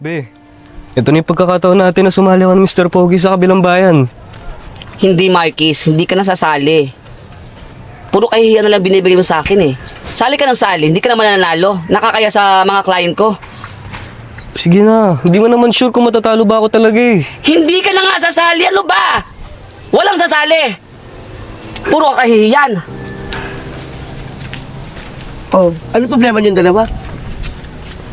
Be, ito na yung pagkakataon natin na sumali ako ng Mr. Pogi sa kabilang bayan. Hindi, Marquis. Hindi ka nasasali. Puro kahihiyan na lang binibigay mo sa akin eh. Sali ka ng sali, hindi ka naman nanalo. Nakakaya sa mga client ko. Sige na, hindi mo naman sure kung matatalo ba ako talaga eh. Hindi ka na nga sasali, ano ba? Walang sasali. Puro kahihiyan. Oh, ano problema niyong dalawa?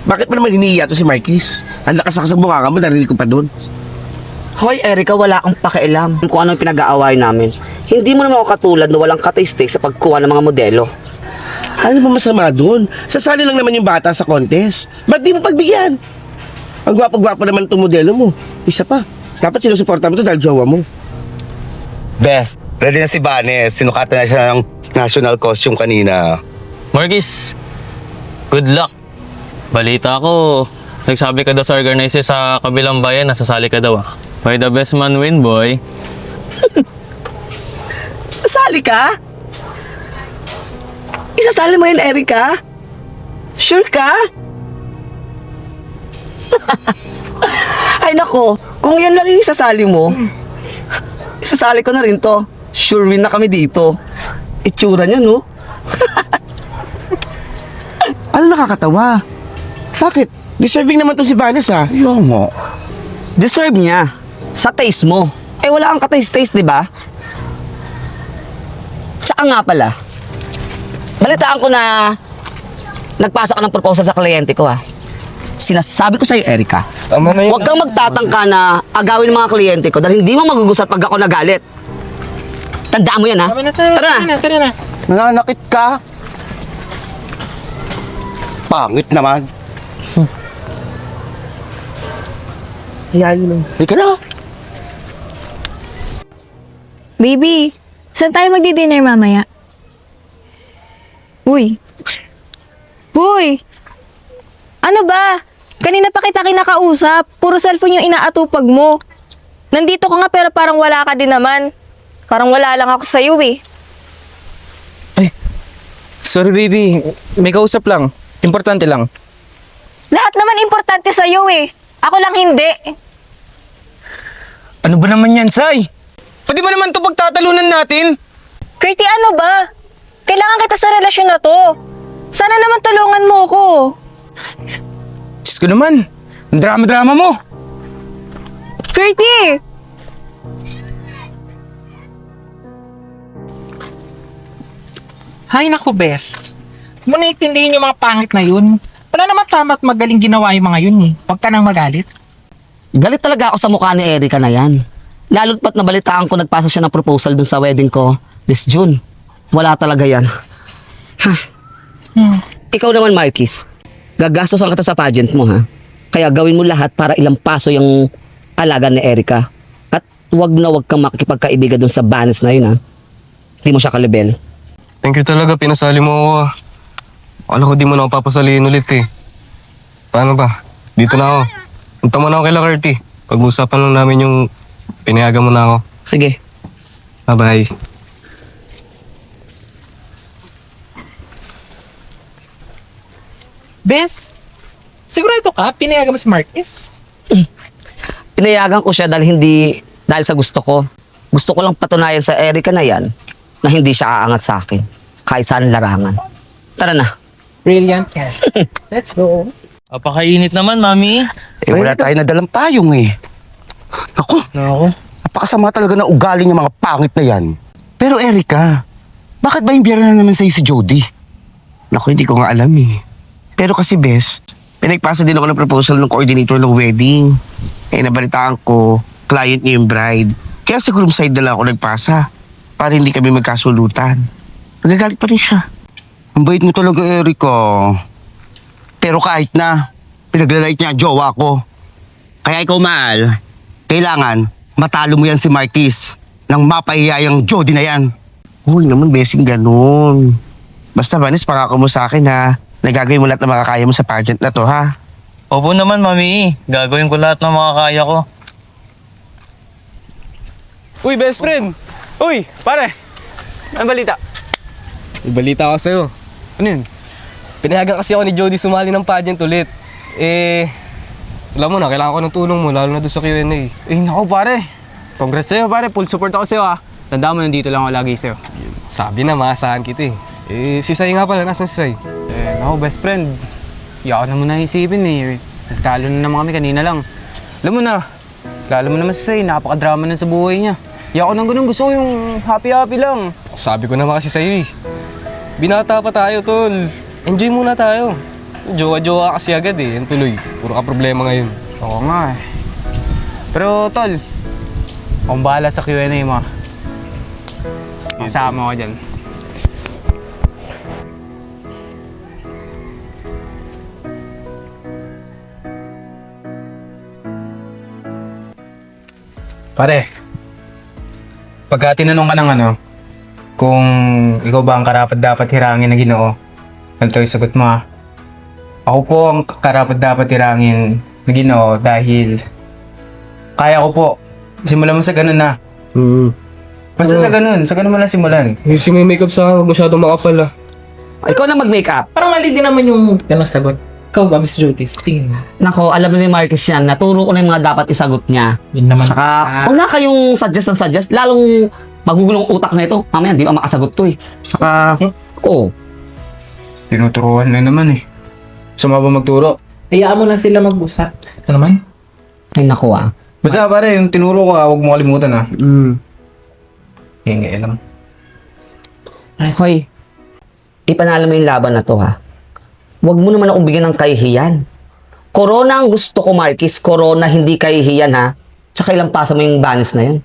Bakit pa naman hinihiya to si Marquis? Ang lakas-lakas ng mukha mo, narinig ko pa doon. Hoy, Erica, wala kang pakialam kung ano yung pinag-aaway namin. Hindi mo naman ako katulad na walang kataystik sa pagkuha ng mga modelo. Ano ba masama doon? Sasali lang naman yung bata sa contest. Ba't di mo pagbigyan? Ang gwapo-gwapo naman itong modelo mo. Isa pa, dapat sinusuporta mo ito dahil jowa mo. Beth, ready na si Vanes. Sinukatan na siya ng national costume kanina. Marquis, good luck. Balita ko, nagsabi ka daw sa organizer sa kabilang bayan na sasali ka daw. By the best man win, boy. Sasali ka? Isasali mo yun, Erica? Sure ka? Ay nako, kung yan lang yung isasali mo, isasali ko na rin to. Sure win na kami dito. Itsura niya, no? Ano nakakatawa? Bakit? Deserving naman itong si Vanes ha. Yo mo. Deserve niya. Sa taste mo. Eh wala kang ka-taste-taste, di ba? Tsaka nga pala, balitaan ko na nagpasa ka ng proposal sa kliyente ko ha. Sinasabi ko sa'yo, Erica, Tama na yun. huwag kang magtatangka na agawin ng mga kliyente ko dahil hindi mo magugusap pag ako nagalit. Tandaan mo yan ha. Tara na. Nananakit ka? Pangit naman. Hayaan mo. Halika na. Baby, saan tayo magdi-dinner mamaya? Uy. Uy! Ano ba? Kanina pa kita kinakausap. Puro cellphone yung inaatupag mo. Nandito ka nga pero parang wala ka din naman. Parang wala lang ako sa'yo eh. Sorry baby, may kausap lang. Importante lang. Lahat naman importante sa'yo eh. Ako lang hindi. Ano ba naman yan, Sai? Pwede ba naman ito pagtatalunan natin? Curty, ano ba? Kailangan kita sa relasyon na to. Sana naman tulungan mo ko. Diyos ko naman, ang drama-drama mo. Curty! Hay naku, Bes. Huwag mo na itindihin yung mga pangit na yun. Wala naman tama at magaling ginawa yung mga yun eh. Huwag ka nang magalit. Galit talaga ako sa mukha ni Erica na yan. Lalo't pat nabalitaan ko nagpasa siya ng proposal dun sa wedding ko this June. Wala talaga yan. Ha. Ikaw naman, Marquis. Gagastosan kita sa pageant mo, ha? Kaya gawin mo lahat para ilampaso yung alaga ni Erica. At wag na wag kang makikipagkaibigan dun sa Vanes na yun, ha? Hindi mo siya kalibel. Thank you talaga, pinasali mo ako. Akala ko di mo na ako papasalihin ulit eh. Paano ba? Dito na ako. Punta mo na ako kay Lacerty. Pag-usapan lang namin yung pinayagan mo na ako. Sige. Bye-bye. Bes, sigurado ka, pinayagan mo si Marquis? Pinayagan ko siya dahil sa gusto ko. Gusto ko lang patunayan sa Erica na yan na hindi siya aangat sa akin. Kahit saan larangan. Tara na. Brilliant yan. Let's go. Apakainit naman, mami. Eh, wala tayo nadalang payong eh. Ako, Ako. napakasama talaga na ugali ng mga pangit na yan. Pero Erica, bakit ba imbiyera na naman sa'yo si Jody? Naku, hindi ko nga alam eh. Pero kasi Bes, pinagpasa din ako ng proposal ng coordinator ng wedding. Eh nabalitaan ko, client niya yung bride. Kaya sa groom side na lang ako nagpasa. Para hindi kami magkasulutan. Nagagalit pa rin siya. Ang bait mo talaga, Erica. Pero kahit na, pinaglalait niya ang jowa ko. Kaya ikaw, mahal, kailangan matalo mo yan si Marquis nang mapahiya yung Jody na yan. Huwag naman Besing ganun. Basta Vanes, pangako mo sa akin ha. Nagagawin mo lahat ng makakaya mo sa pageant na to ha. Opo naman, mami. Gagawin ko lahat ng makakaya ko. Uy, best friend! Uy, pare! Ano balita? May balita ako sa'yo. Ano yun? Pinayagan kasi ako ni Jody sumali ng pageant ulit. Alam mo na, kailangan ko ng tulong mo, lalo na doon sa Q&A. Eh, naku pare. Congrats sa'yo pare, full support ako sa'yo ah. Tandaan mo, nandito lang ako lagi sa'yo. Sabi na, maasahan kita eh. Eh, si Sai nga pala, nasan si Sai? Eh, naku best friend. Hindi ako na muna isipin eh. Nagtalo na naman kami kanina lang. Alam mo na, lalo mo naman si Sai, napaka-drama na sa buhay niya. Hindi ako nang ganun, gusto ko yung happy-happy lang. Sabi ko naman kasi sa'yo eh. Binata pa tayo, tol. Enjoy muna tayo. Jowa-jowa kasi agad eh, yan tuloy. Puro ka problema ngayon. Oo nga eh. Pero tol, akong bahala sa Q&A mo. Kasama ko dyan. Pare, pagka tinanong ka ng kung ikaw ba ang karapat-dapat hirangin na Ginoo, ganito yung sagot mo ah. Ako po ang karapat-dapat hirangin na Ginoo dahil kaya ko po. Simulan mo sa ganun na. Basta sa ganun mo lang simulan. Yung si may makeup sa masyadong makapal ah. Ikaw na mag-makeup. Parang mali din naman yung ganang sagot. Ikaw ba, Miss Jody? Tingin mo. Nako, alam na ni Marcus yan. Naturo ko na yung mga dapat isagot niya. Yun naman. Tsaka, huwag na kayong suggest ng suggest. Lalong magugulong utak na ito. Mamaya, di ba makasagot to eh. Tsaka, oo. Tinuturuan na naman eh. Gusto mo ba magturo? Hayaan mo na sila mag-usap. Ito naman. Ay, nako ah. Basta pare, yung tinuro ko huwag mo kalimutan ah. Hingi lang. Hoy, ipanalo mo yung laban na to ha. Huwag mo naman akong bigyan ng kahihiyan. Corona ang gusto ko, Marquis. Corona, hindi kahihiyan ha. Tsaka ilang pasa mo yung banis na yun.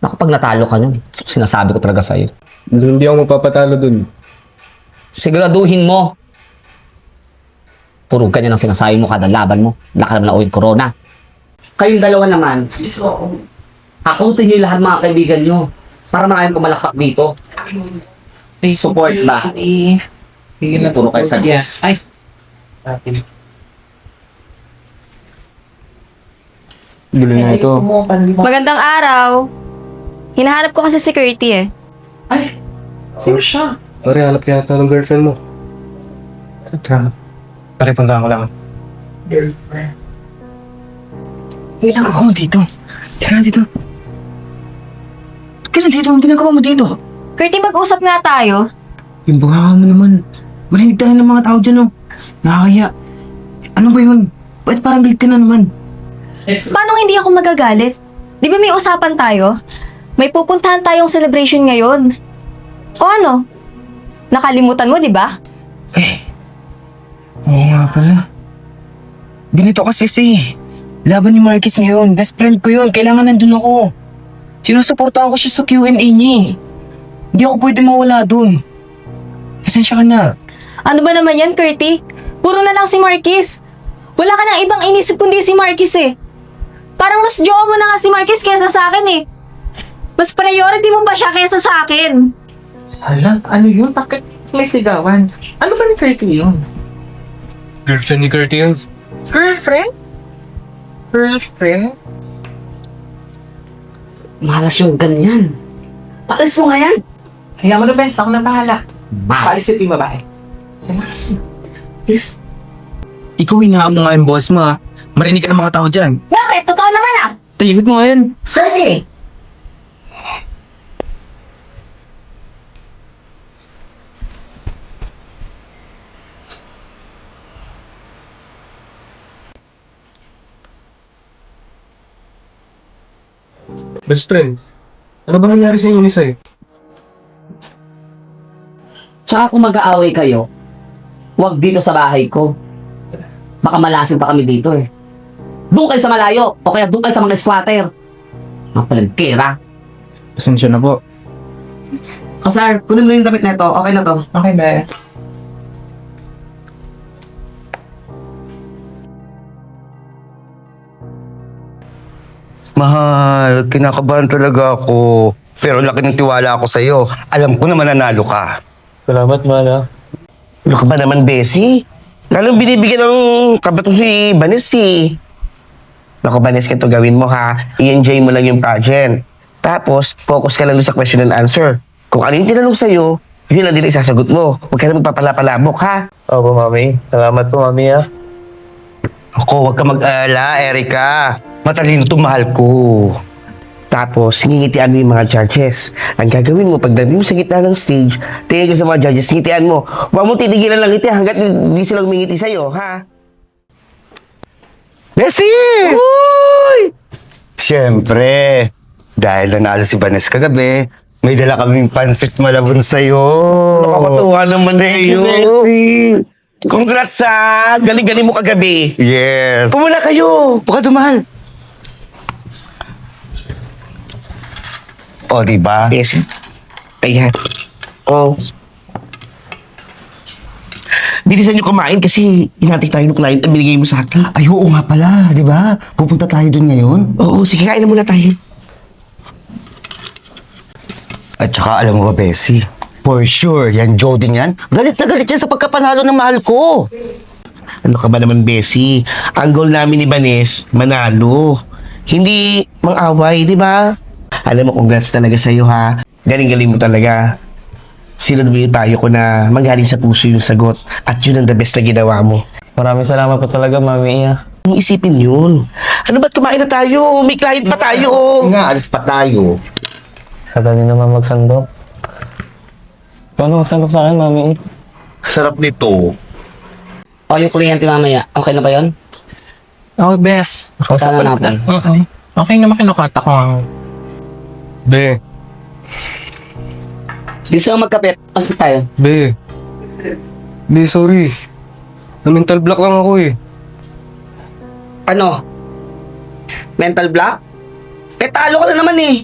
Naku, pag natalo ka nun, so, sinasabi ko talaga sa'yo. Hindi ako mapapatalo dun. Siguraduhin mo. Puro ganyan ang sinasabi mo kada laban mo. Laka naman na uwing corona. Kayong dalawa naman, hakutin niyo lahat mga kaibigan niyo para maraming pumalakpak dito. Support ba? Sige na. Puro kayo suggest. Ay. Gulo na ito. Magandang araw. Hinahanap ko kasi si Curty eh. Sino siya? Pare, hanap ka yata ng girlfriend mo. Pare, puntahan ko lang. Girlfriend. Ang ginagawa mo dito? Tara dito. Ba't ka nandito? Ang ginagawa mo dito? Curty, mag-usap nga tayo. Yung bunganga mo naman. Marinig tayo ng mga tao dyan, oh. Nakakaya. Ano ba yun? Ba't parang galit ka na naman? Paano hindi ako magagalit? Di ba may usapan tayo? May pupuntahan tayong celebration ngayon. O ano? Nakalimutan mo, di ba? Oo nga pala. Ganito kasi laban ni Marcus ngayon. Best friend ko yun. Kailangan nandun ako. Sinusuportahan ko siya sa Q&A niya eh. Hindi ako pwede mawala dun. Pasensya ka na. Ano ba naman yan, Curty? Puro na lang si Marquis. Wala ka nang ibang inisip kundi si Marquis eh. Parang mas jowa mo na nga si Marquis kaysa sa akin eh. Mas priority mo ba siya kaysa sa akin? Hala, ano yun? Bakit may sigawan? Ano ba ni Curty yun? Girlfriend ni Curty yun. Girlfriend? Girlfriend? Malas yung ganyan. Palis mo nga yan. Hayaan mo na, Bens. Ako na bahala. Paalis ito yung babae. Please. Ikaw hinaan mo nga yung boss mo ha. Marinig ka ng mga tao dyan. Bakit? Totoo naman ah. Tahimik mo nga yan. Curty! Best friend, ano ba nangyari sa inyo ni Sai? Tsaka kung mag-aaway kayo, huwag dito sa bahay ko. Baka malasin pa kami dito eh. Doon kayo sa malayo, o kaya doon kayo sa mga squatter. Mga palangkera. Pasensya na po. O sir, kunin mo yung damit na ito. Okay na to. Okay, Bens. Mahal, kinakabahan talaga ako. Pero laki ng tiwala ako sa'yo. Alam ko na mananalo ka. Salamat, mahal ah. Ano ka ba naman, Bessie? Lalong binibigyan ng kabato si Vanessa. Naku, Vanessa, ito gawin mo ha. I-enjoy mo lang yung project. Tapos, focus ka lang doon sa question and answer. Kung ano yung tinanong sa'yo, yun lang din isasagot mo. Huwag ka na magpapalapalabok ha. Opo, mami. Salamat po, mami ah. Ako, huwag ka mag-alala, Erika. Matalino itong mahal ko. Tapos, ngingitian mo yung mga judges. Ang gagawin mo, pagdating mo sa gitna ng stage, tingin ka sa mga judges, ngitian mo. Huwag mo titigilan lang ngiti hanggat hindi sila umingiti sa'yo, ha? Bessie! Uy! Siyempre, dahil nanalo si Vanessa kagabi, may dala kaming pansit malabon sa'yo. Nakakatuwa naman na Thank you, yun. Bessie. Congrats sa galing-galing mo kagabi. Yes. Pumula kayo. Buka dumahal. O, diba? Yes. Ayan. Oh. Bilisan nyo kumain kasi hinati tayo ng client na binigay mo sa akin. Ay, oo nga pala, di ba? Pupunta tayo dun ngayon. Oo, sige, kain na muna tayo. At saka, alam mo ba, Bessie? For sure, yan Joding yan. Galit na galit yan sa pagkapanalo ng mahal ko. Ano ka ba naman, Bessie? Ang goal namin ni Banes, manalo. Hindi mang-away, di ba? Alam mo, congrats talaga sa'yo, ha? Galing-galing mo talaga. Sinunod tayo ko na magaling sa puso yung sagot. At yun ang the best na ginawa mo. Maraming salamat po talaga, Mami Iya. Ang isipin yun. Ano ba't kumain na tayo? May client pa tayo, oh. Nga, alis pa tayo. Sadali naman magsandok. Ikaw na magsandok sa akin, Mami Iya. Sarap nito. O, yung kliyente mamaya, okay na ba yun? Oh, best. Sana natin. Okay. Okay naman kinukata ko ang... Be, Bisa ka magkapit. Asa tayo? be. Be, sorry. Na-mental block lang ako eh. Ano? Mental block? Eh, talo ka na naman eh.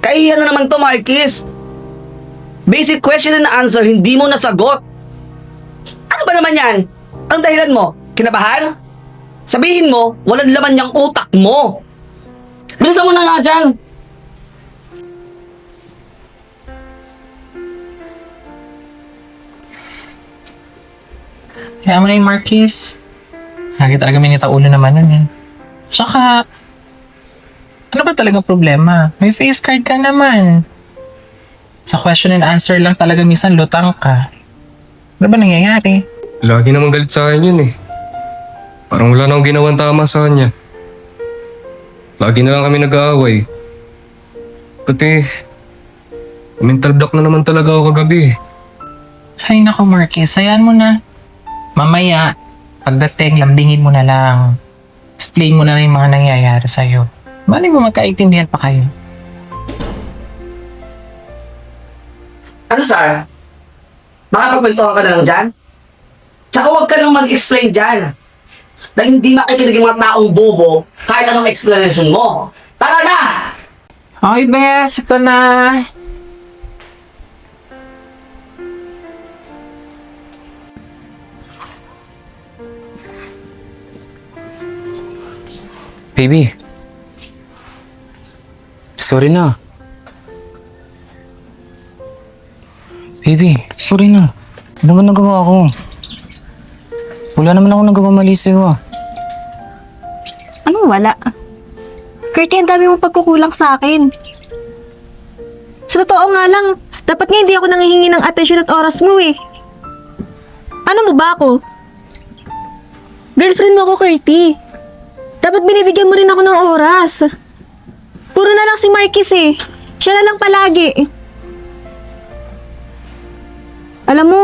Kaihiyan na naman to, Marquis. Basic question and answer, hindi mo nasagot. Ano ba naman yan? Anong dahilan mo? Kinabahan? Sabihin mo, walang laman yung utak mo. Bilisan mo na nga dyan. Kaya mo na yung Marquis. Lagi talaga minita ulo naman nun eh. Tsaka, ano ba talagang problema? May face card ka naman. Sa question and answer lang talaga minsan lutang ka. Ano ba nangyayari? Lagi naman galit sa akin yun eh. Parang wala na akong ginawang tama sa kanya. Lagi na lang kami nag-aaway. Pati, mental block na naman talaga ako kagabi. Ay nako Marquis, sayaan mo na. Mamaya, pagdating, lambingin mo na lang. Explain mo na rin yung mga nangyayari sa'yo. Mali mo magkaintindihan pa kayo. Ano, Sar? Makapagpintuhan ka na lang dyan? Tsaka huwag ka nang mag-explain dyan. Dahil hindi makikinig yung mga taong bobo kahit anong explanation mo. Tara na! Okay, Bes, ito na. Baby. Sorry na. Baby, sorry na. Ano ba nagawa ko? Wala naman ako nagawa mali sa'yo ah. Anong wala? Curty, ang dami mong pagkukulang sa akin. Sa totoo nga lang, dapat nga hindi ako nangihingi ng atensyon at oras mo eh. Ano mo ba ako? Girlfriend mo ako, Curty. Dapat binibigyan mo rin ako ng oras. Puro na lang si Marquis eh. Siya na lang palagi. Alam mo,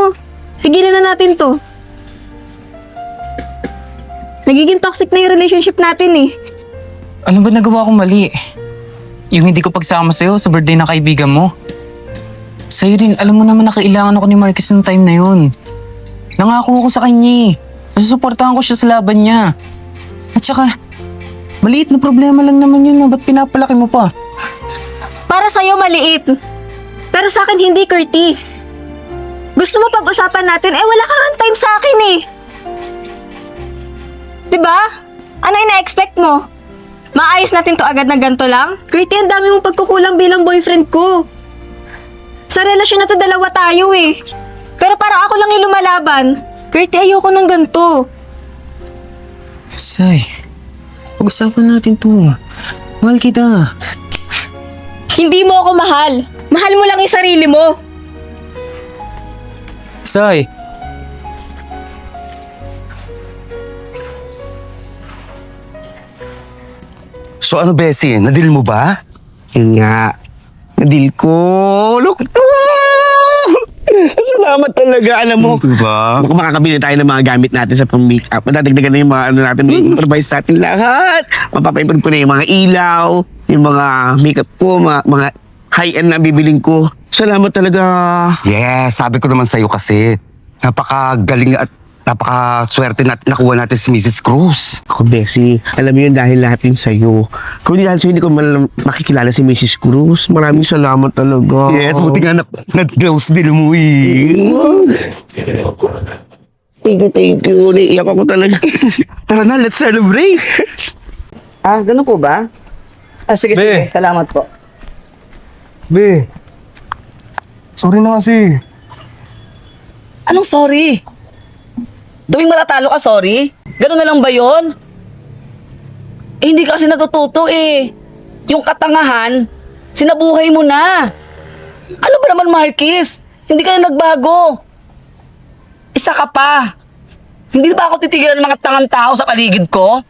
tigilan na natin to. Nagiging toxic na yung relationship natin eh. Ano ba nagawa ko mali? Yung hindi ko pagsama sa'yo sa birthday ng kaibigan mo. Sa'yo rin, alam mo naman na kailangan ako ni Marquis noong time na yun. Nangako ako sa kanya eh. Masusuportahan ko siya sa laban niya. At saka, maliit na problema lang naman yun. Ba't pinapalaki mo pa? Para sa'yo maliit. Pero sa akin hindi, Curty. Gusto mo pag-usapan natin, eh wala kang time sa akin eh. Diba? Ano ina-expect mo? Maayos natin to agad na ganito lang? Curty, ang dami mong pagkukulang bilang boyfriend ko. Sa relasyon na to, dalawa tayo eh. Pero parang ako lang yung lumalaban. Curty, ayoko ng ganito. Say, pag-usapan natin to. Mahal kita. Hindi mo ako mahal. Mahal mo lang yung sarili mo. Say. So ano, Bessie? Nadil mo ba? Yun nga. Nadil ko. Look. Salamat talaga. Alam mo, Diba? kung makakabili tayo ng mga gamit natin sa pang-makeup, madadagdagan na yung mga ano natin, may improvise natin lahat. Mapapa-improve ko na yung mga ilaw, yung mga makeup ko, mga high-end na bibiling ko. Salamat talaga. Yes, sabi ko naman sa'yo kasi, napakagaling at napakaswerte nakuha natin si Mrs. Cruz. Ako, Bessie, alam mo yun dahil lahat yun sa'yo. Kung hindi dahil sa'yo, hindi ko makikilala si Mrs. Cruz. Maraming salamat talaga. Yes, buti nga nag-close din mo eh. Thank you. Naiiyak ako talaga. Tara na, let's celebrate! Ganun po ba? Sige, Be. sige. Salamat po. Be, sorry na kasi. Anong sorry? Tuwing matatalo ka, sorry? Ganun na lang ba yon? Hindi ka kasi natututo eh. Yung katangahan, sinabuhay mo na. Ano ba naman, Marquis? Hindi ka na nagbago. Isa ka pa. Hindi ba ako titigilan ng mga tangang tao sa paligid ko?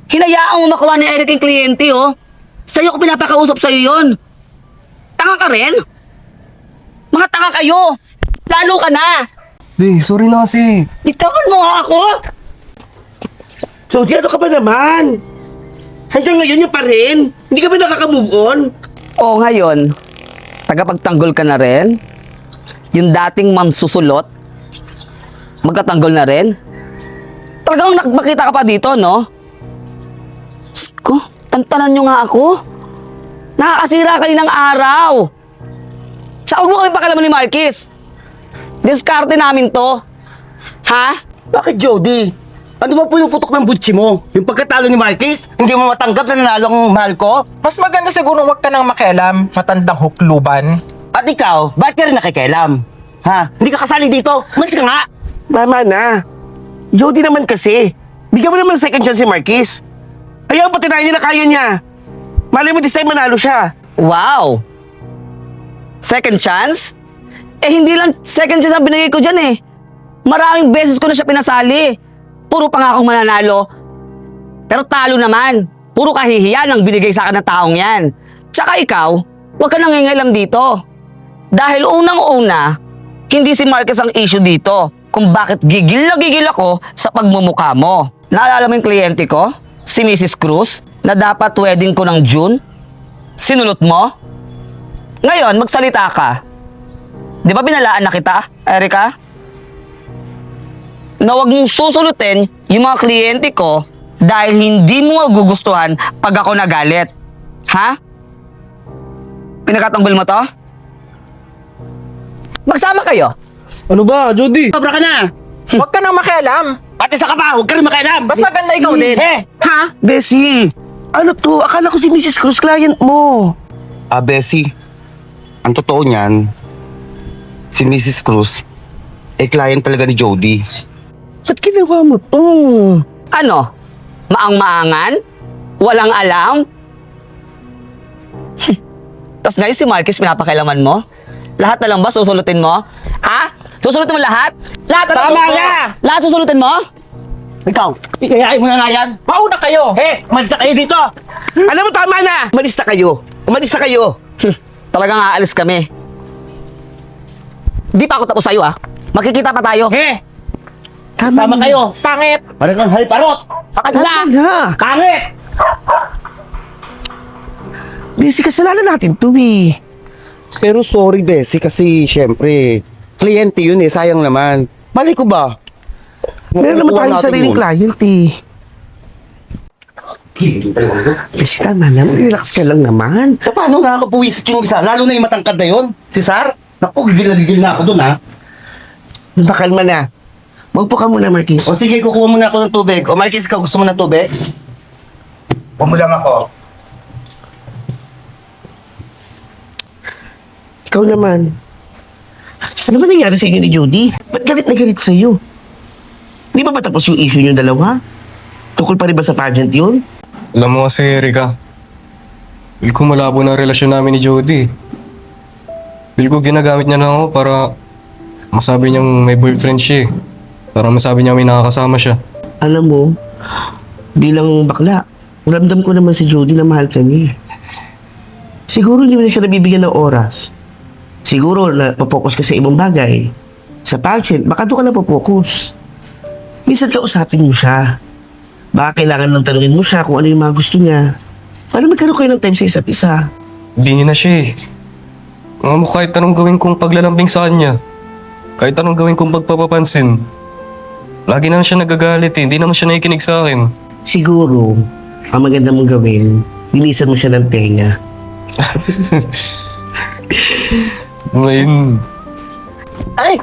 Hinayaan mo makuha ni Eric yung kliyente, oh. Sa'yo ko pinapakausap sa'yo yon. Tanga ka rin? Mga tanga kayo. Lalo ka na. Be, sorry na kasi. Bitawan mo nga ako! So, ano ka ba naman? Hanggang ngayon yung pa rin? Hindi ka ba nakaka-move on? O ngayon, tagapagtanggol ka na rin? Yung dating mamsusulot, magkatanggol na rin? Talagang nakakita ka pa dito, no? Sko, tantanan nyo nga ako. Nakakasira kayo ng araw. Tsaka huwag mo kami pakalaman ni Marquis. Diskarte namin to. Ha? Bakit, Jody? Ano ba pinuputok ng butsi mo? Yung pagkatalo ni Marquez, hindi mo matanggap na nanalo ang mahal ko? Mas maganda siguro wag ka nang makialam, matandang hukluban. At ikaw, bakit ka rin nakikialam? Ha? Hindi ka kasali dito? Umalis ka nga! Mama na. Jody naman kasi. Bigyan mo naman second chance si Marquis. Ayaw pa tinahin niya na kaya niya. Malay mo this time manalo siya. Wow! Second chance? Hindi lang second chance ang binigay ko dyan eh. Maraming beses ko na siya pinasali. Puro pa nga akong mananalo. Pero talo naman. Puro kahihiyan ang binigay sa akin ng taong yan. Tsaka ikaw, huwag ka nangingialam dito. Dahil unang-una, hindi si Marquez ang issue dito kung bakit gigil na gigil ako sa pagmumukha mo. Naalala mo yung kliyente ko? Si Mrs. Cruz, na dapat wedding ko ng June? Sinulot mo? Ngayon, magsalita ka. Di ba binalaan na kita, Erica? Na huwag mong susulutin yung mga kliyente ko dahil hindi mo magugustuhan pag ako nagalit. Ha? Pinagkatanggol mo to? Magsama kayo. Ano ba, Jody? Sobra ka na. Wag ka nang makialam. At isa ka pa, huwag ka rin makialam. Mas maganda ikaw din. Ha? Bessie, ano to? Akala ko si Mrs. Cruz client mo. Bessie, ang totoo niyan, si Mrs. Cruz, client talaga ni Jody. Ba't ginawa mo to? Ano? Maang-maangan? Walang alam? Tapos ngayon si Marquez pinapakailaman mo? Lahat na lang ba susulutin mo? Ha? Susulutin mo lahat? Lahat na lang Tama susulutin- na! Lahat susulutin mo? Ikaw, iyayain mo na nga yan. Mauna kayo. Umalis na kayo dito. Alam mo, tama na. Umalis na kayo. Umalis na kayo. Talagang aalis kami. Di pa ako tapos sa'yo ah. Makikita pa tayo. Sama kayo. Pangit. Parang kang haliparot. Wala! Kangit! Bessie, kasalanan natin to eh. Pero sorry, Bessie, kasi syempre, kliyente yun eh, sayang naman. Mali ko ba? Meron naman Nakuha tayong natin sariling yun. client eh. Bessie, tama na. Relax ka lang naman. Paano nakakapuwisit yung isa? Lalo na yung matangkad na yun. Si Sar? Naku, gigil na ako dun ha. Bakalma na. Magpo ka muna, Marquis. O sige, kukuha muna ako ng tubig. O Marquez, ikaw gusto mo ng tubig? Kuha mo lang ako. Ikaw naman. Ano ba nangyari sa inyo ni Jody? Ba't galit na galit sa'yo? Di ba tapos yung issue niyo dalawa? Tukol pa rin ba sa pageant yun? Alam mo kasi, Erika, feel ko malabo na ang relasyon namin ni Jody. Feel ko ginagamit niya lang ako para masabi niyang may boyfriend siya eh. Para masabi niya may nakakasama siya. Alam mo, bilang bakla, Ramdam ko naman si Jody na mahal ka niya. Siguro hindi mo na siya nabibigyan ng oras. Siguro na papokus ka sa ibang bagay. Sa patient, baka doon ka na papokus. Minsan kausapin mo siya. Baka kailangan nang tanungin mo siya kung ano yung mga gusto niya. Para magkaroon kayo ng time sa isa't isa. Hindi niya na siya eh. Alam mo, kahit anong gawin kong paglalambing sa kanya, kahit anong gawin kong pagpapapansin, lagi na siya nagagalit eh. Hindi naman siya nakikinig sa akin. Siguro, ang maganda mong gawin, linisan mo siya ng tenga. Ngayon, Ay!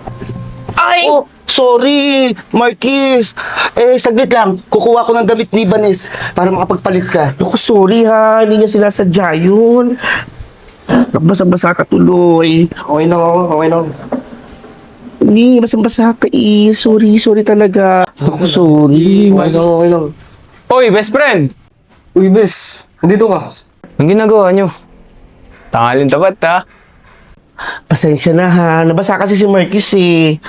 Ay! Oh, sorry, Marquis. Saglit lang. Kukuha ko ng damit ni Banes para makapagpalit ka. Naku, sorry ha. Hindi niya sinasadya yun. Basa-basa ka tuloy. okay lang ako, okay lang. Hindi, basang-basa ka eh. Sorry talaga. Naku, sorry. Okay lang. Oy, best friend! Uy, Bes, nandito ka. Ang ginagawa nyo? Tangalin tapat ha? Pasensya na ha. Nabasa kasi si Marquis eh.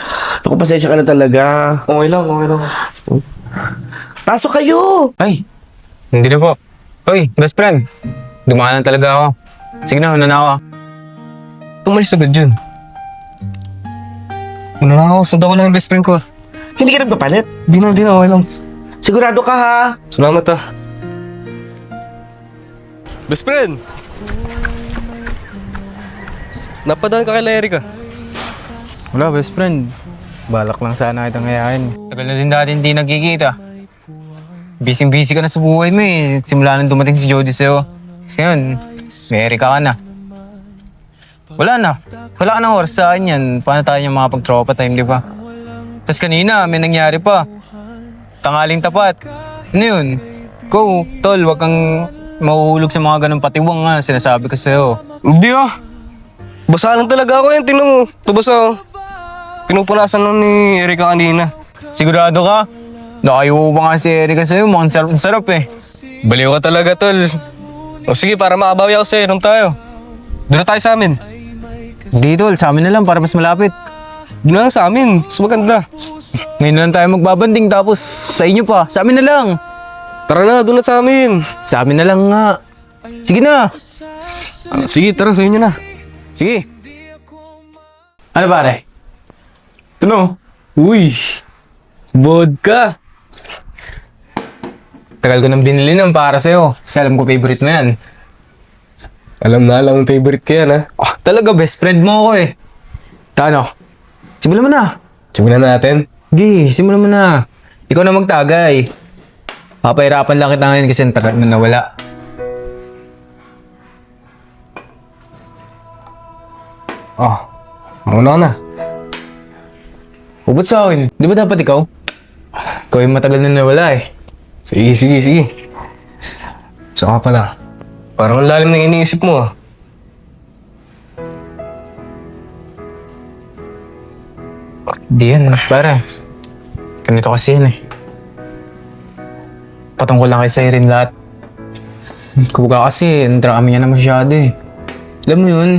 Naku, pasensya ka na talaga. Okay lang, okay lang. Pasok kayo! Ay, hindi na po. Oy, best friend. Dumaan na talaga ako. Sige na, una na ako. Tumalis agad yun. Ano na ako, sundan ko lang yung best friend ko. Hindi ka nagpapalit. Di na, okay lang. Sigurado ka ha. Salamat ah. Best friend! Napadaan ka kay Erika. Wala, best friend. Balak lang sana kitang ngayain. Tagal na din dati hindi nagkikita. Busy-busy ka na sa buhay mo eh. Simula nang dumating si Jody sa'yo. Kasi ngayon, may Erika ka na. Wala na. Wala ka ng oras sa akin yan. Paano tayo yung mga pag-tropa time, di ba? Tapos kanina, may nangyari pa. Tangaling tapat. Ano yun? Go, tol, wag kang mahuhulog sa mga ganong patiwang nga. Sinasabi ko sa'yo. Hindi ah. Basa lang talaga ako yan, tingnan mo. Nabasa ako. Pinupunasan lang ni Erika kanina. Sigurado ka? Nakayo ba nga si Erika sa'yo? Mukhang sarap eh. Baliw ka talaga, tol. O sige, para makabawi ako sa'yo, inom tayo. Doon na tayo sa amin. Hindi tol, sa amin na lang para mas malapit. Doon na lang sa amin, mas maganda. Ngayon na lang tayo magbabanding tapos sa inyo pa. Sa amin na lang. Tara na, doon na sa amin. Sa amin na lang nga. Sige na. Sige, tara, sa inyo na. Sige. Ano pare? Ito no. Uy, vodka. Tagal ko nang binili ng para sa'yo. Kasi alam ko favorite mo yan. Alam na alam ang favorite ko yan ha. Oh, talaga best friend mo ako eh. Ano? Simulan mo na. Simulan natin. Sige, simulan mo na. Ikaw na magtagay. Papahirapan lang kita ngayon kasi ang tagal na nawala. Oh, mauna ka na. Ubot sa akin. Di ba dapat ikaw? Ikaw yung matagal na nawala eh. Sige. Saka pala, parang ang lalim ng iniisip mo ah. Di yan, pare. Ganito kasi yan eh. Patungkol lang kay Siren lahat. Kumbaga kasi, ang drama niya na masyado eh. Alam mo yun?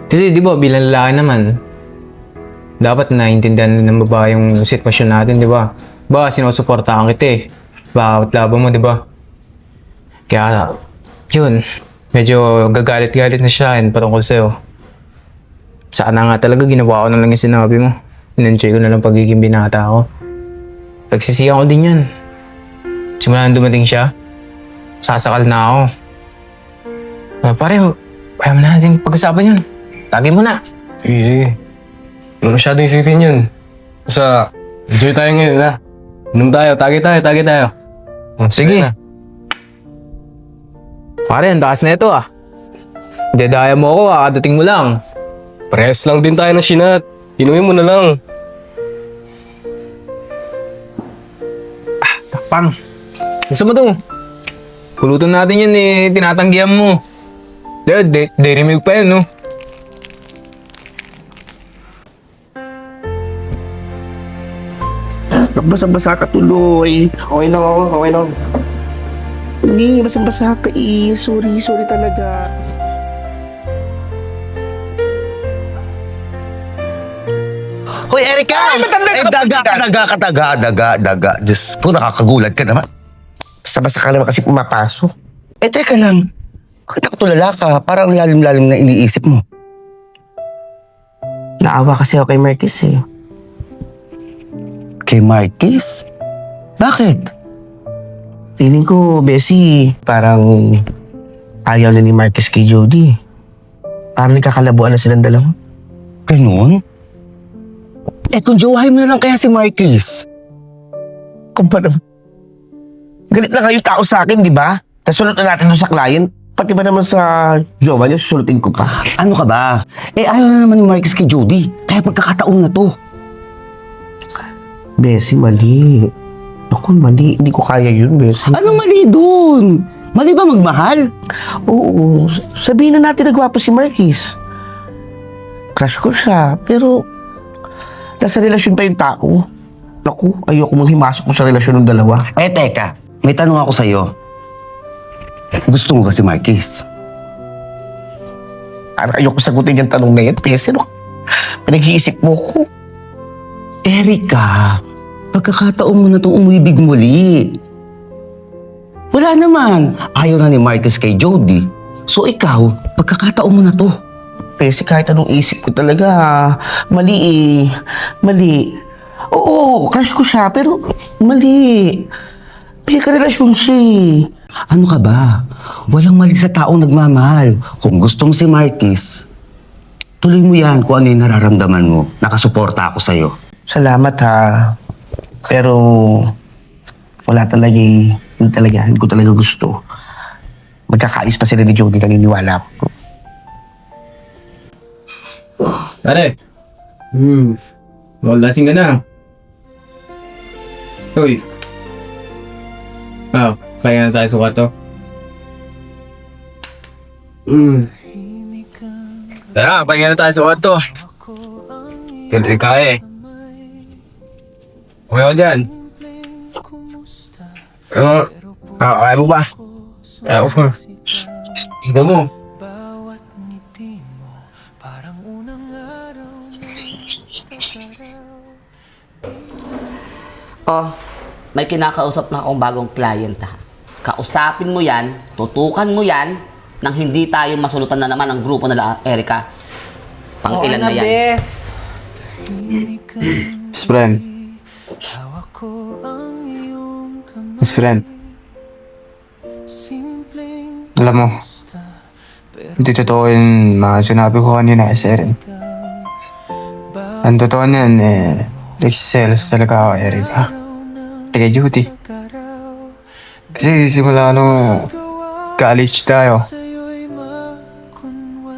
Kasi di ba bilang lalaki naman, dapat naiintindihan ng babae yung sitwasyon natin, di ba? Ba, sinusuportahan kita eh. Bawat laban mo, di ba? Kaya, yun. Medyo gagalit-galit na siya patungkol sa'yo. Sana nga talaga ginawa ko na lang yung sinabi mo. In-enjoy ko na lang pagiging binata ko. Pagsisiyan ko din yun. Simula nang dumating siya, sasakal na ako. Pare, ayaw mo na natin pag-usapan yun. Tagin mo na. Sige. Ano masyadong isipin yun. Basta, enjoy tayo ngayon ha. Inom tayo, tagi tayo. Sige. Pare, ang takas na ito ah. Dedaya mo ako kadating mo lang. Press lang din tayo ng sinat. Inumin mo na lang. Pang. Gusto mo to? Pulutan natin yan eh, tinatanggihan mo. Dairy milk pa yan no? Basa-basa ka tuloy. Okay lang ako, okay lang. Hindi, basang-basa ka eh. Sorry talaga. Hoy, Erika! Daga. Diyos ko, nakakagulat ka naman. Basta-basta ka naman kasi pumapasok. Eh, teka lang. Bakit ako tulala ka? Parang lalim-lalim na iniisip mo. Naawa kasi ako kay Marquez eh. Kay Marquez? Bakit? Feeling ko, Bessie, parang ayaw na ni Marquez kay Jody. Parang nagkakalabuan na silang dalawa. Ganun? Eh, kung jowahin mo na lang kaya si Marquez. Kung parang... Galit na kayo tao sa akin, di ba? Nasunod na natin doon sa client. Pati ba naman sa jowa niya, susulutin ko pa. Ano ka ba? Eh, ayaw na naman ni Marquez kay Jody. Kaya pagkakataon na to. Bessie, mali. Ako, mali. Hindi ko kaya yun, Bessie. Anong mali dun? Mali ba magmahal? Oo, sabihin na natin nagwapo si Marquez. Crush ko siya, pero nasa relasyon pa yung tao. Naku, ayoko mong himasok mo sa relasyon ng dalawa. Eh, teka. May tanong ako sa'yo. Gusto mo ba si Marquez? Parang ayoko sagutin yung tanong na yan, Bessie. Ano? Pinag-iisip mo ko. Erika, pagkakataon mo na itong umibig muli. Wala naman. Ayaw na ni Marquez kay Jody. So ikaw, pagkakataon mo na to. Bessie, kahit anong isip ko talaga, mali eh. Mali. Oo, crush ko siya, pero mali. May karelasyon siya eh. Ano ka ba? Walang mali sa taong nagmamahal. Kung gusto mo si Marquez, tuloy mo yan kung ano yung nararamdaman mo. Nakasuporta ako sa'yo. Salamat ha. Pero wala talaga eh. Hindi ko talaga gusto. Magkakais pa sila ni Jody, naniniwala ako. Pare. Lasing ka na. Uy. Kaya na tayo sa kwarto. Tara, pahinga na tayo sa kwarto. Tuloy ka eh. Okay ako dyan. Kaya mo ba? Kaya mo ba? Tignan mo. Oh, may kinakausap na akong bagong client ha. Kausapin mo yan, tutukan mo yan, nang hindi tayo masulutan na naman ang grupo nila, Erika. Pang ilan na yan? Best friend. Best friend. Alam mo, hindi totoo yung mga sinabi ko kanina kasi Erin. Ang totoo niyan nagsiselos talaga ako, Erika. Kay Judy. Kasi simula college tayo,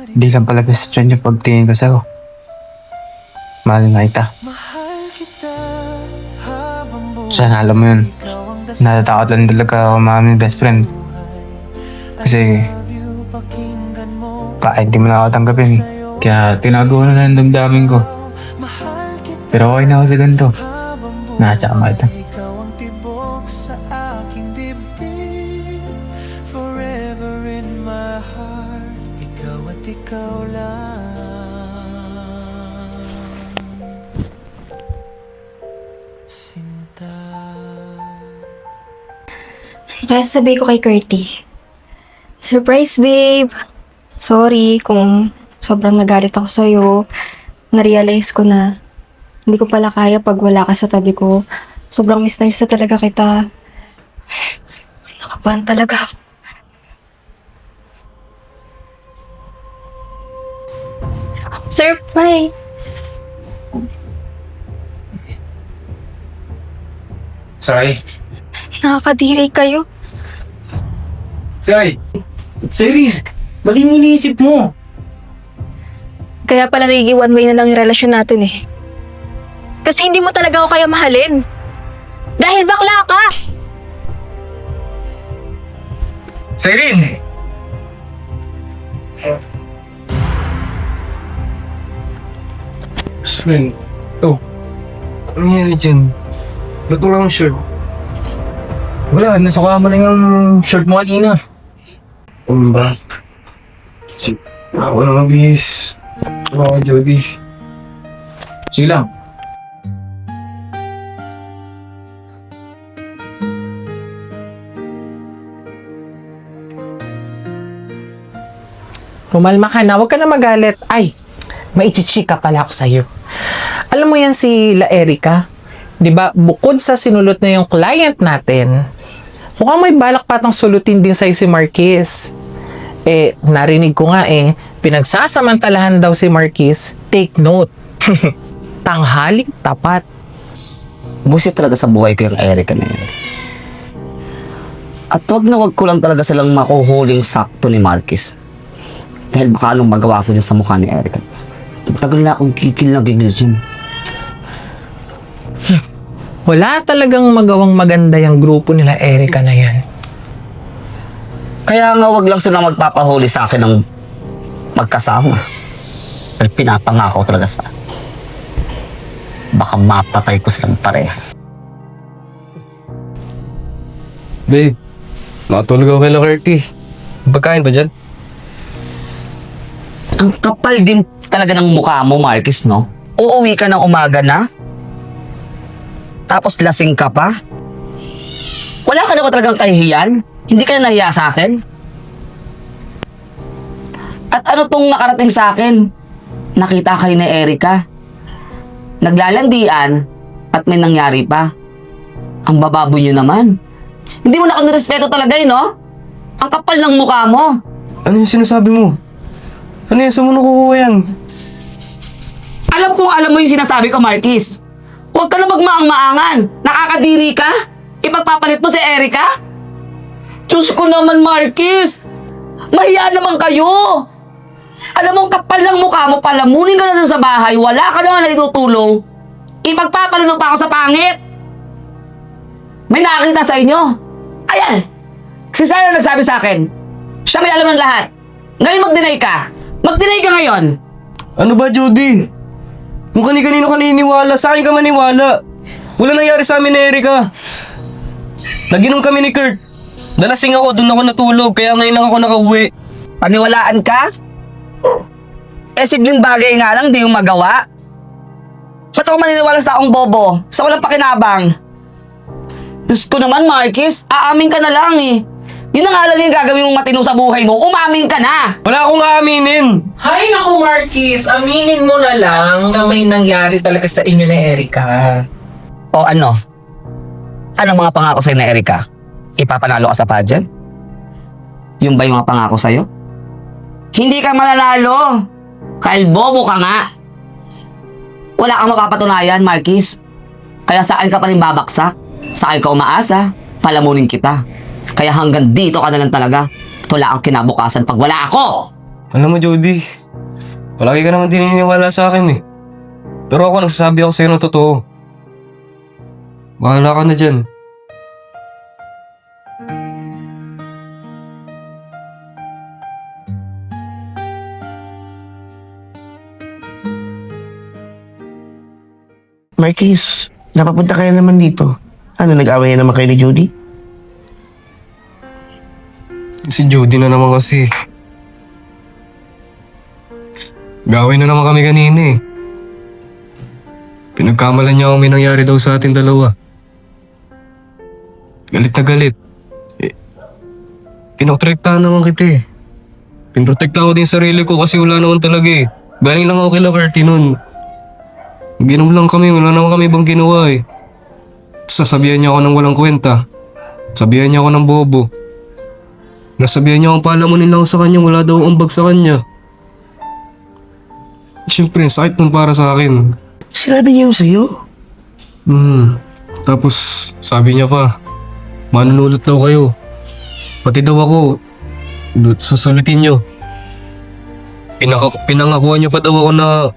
hindi lang pala best friend yung pagtingin ko sa'yo. Mahal na kita. Sana alam mo yun. Natatakot lang talaga ako mami best friend. Kasi kahit di mo na ako tanggapin. Kaya tinago na lang ang damdamin ko. Pero okay na ako sa ganito. Nasa kama ito. Kaya sasabihin ko kay Curty. Surprise, babe! Sorry kung sobrang nagalit ako sa'yo. Na-realize ko na hindi ko pala kaya pag wala ka sa tabi ko. Sobrang miss na talaga kita. Nakabahan talaga ako. Surprise! Sorry. Nakakadiri kayo. Sorry. Sorry. Mali mo iniisip mo. Kaya pala nagiging one way na lang yung relasyon natin eh. Kasi hindi mo talaga ako kaya mahalin. Dahil bakla ka! Siren! Siren. Ano nangyari dyan? Ba't wala akong shirt? Wala, nasuka mo lang yung shirt mo kanina. Ano ba? Ako na mabihis. Ako, Jody. Sige lang. Kumalma ka na, huwag ka na magalit. Ay, maichichika pala ako sa'yo. Alam mo yan si La Erica? Di ba, bukod sa sinulot na yung client natin, mukhang may balak patang sulutin din sa'yo si Marquis. Narinig ko nga pinagsasamantalahan daw si Marquis. Take note. Tanghaling tapat. Busit talaga sa buhay ko yung Erica na yan. At wag ko lang talaga silang makuhuling sakto ni Marquis. Dahil baka anong magawa ko dyan sa mukha ni Erica. Tagal na akong gigil dyan. Wala talagang magawang maganda yung grupo nila Erica na yan. Kaya nga wag lang silang magpapahuli sa akin ng magkasama. Dahil pinapangako talaga sa baka mapatay ko silang parehas. Babe, nakatulog ako kay Curtis. Pagkain ba dyan? Ang kapal din talaga ng mukha mo, Marquis, no? Uuwi ka ng umaga na? Tapos lasing ka pa? Wala ka na ba talagang kahihiyan? Hindi ka na nahiya sa akin? At ano tong nakarating sa akin? Nakita kayo ni Erica. Naglalandian at may nangyari pa. Ang bababo nyo naman. Hindi mo na ako nirespeto talaga no? Ang kapal ng mukha mo. Ano yung sinasabi mo? Ano yan? Saan mo nakukuha yan? Alam mo yung sinasabi ko, Marquis. Huwag ka na magmaang-maangan. Nakakadiri ka? Ipagpapalit mo si Erica? Diyos ko naman, Marquis. Mahiya naman kayo. Alam mo, ang kapal ng mukha mo, palamunin ka na sa bahay, wala ka naman na itutulong. Ipagpapalit mo pa ako sa pangit. May nakakita sa inyo. Ayan. Si Sarah nagsabi sa akin. Siya may alam ng lahat. Ngayon mag-deny ka. Mag-deny ka ngayon. Ano ba, Judy? Kung kani-kanino ka naniniwala, sa akin ka maniwala. Wala nangyari sa amin ni Erica. Naginom kami ni Kurt. Nalasing ako, doon ako natulog, kaya ngayon lang ako nakauwi. Paniwalaan ka? Simpleng bagay nga lang, di yung magawa. Ba't ako maniniwala sa taong bobo? Sa walang pakinabang? Diyos ko naman, Marquis, aamin ka na lang Yun ang alam yung gagawin mong matino sa buhay mo, umamin ka na! Wala akong aaminin. Hay naku, Marquis, aminin mo na lang na may nangyari talaga sa inyo ni Erica. O ano? Anong mga pangako sa'yo na Erica? Ipapanalo ka sa pageant? Yung ba yung mga pangako sa'yo? Hindi ka mananalo! Kahit bobo ka nga! Wala kang mapapatunayan, Marquis. Kaya saan ka pa rin babaksak? Saan ka umaasa? Palamunin kita. Kaya hanggang dito ka na lang talaga. Tula ang kinabukasan pag wala ako! Alam mo, Judy, palagi ka naman dininiwala sa akin Pero ako nagsasabi ako sa'yo ng totoo. Bahala ka na dyan. Marquis, napapunta kayo naman dito. Ano, nag-away na naman kayo ni Judy? Si Judy na naman kasi. Gawin na naman kami kanina Pinagkamalan niya ako may nangyari daw sa atin dalawa. Galit na galit. Pinoprotektahan naman kita Pinoprotektahan ko din sarili ko kasi wala naman talaga Galing lang ako kay Curtis nun. Ginom lang kami, wala naman kami ibang ginawa Sasabihan niya ako ng walang kwenta. Sabihan niya ako ng bobo. Nasabihan niya akong palamunin lang ako sa kanya, wala daw ambag sa kanya. Siyempre, sakit nun para sa akin. Sinabi niya yung sa'yo? Tapos, sabi niya pa, manunulot daw kayo. Pati daw ako, susulitin niyo. Pinangakuan niyo pa daw ako na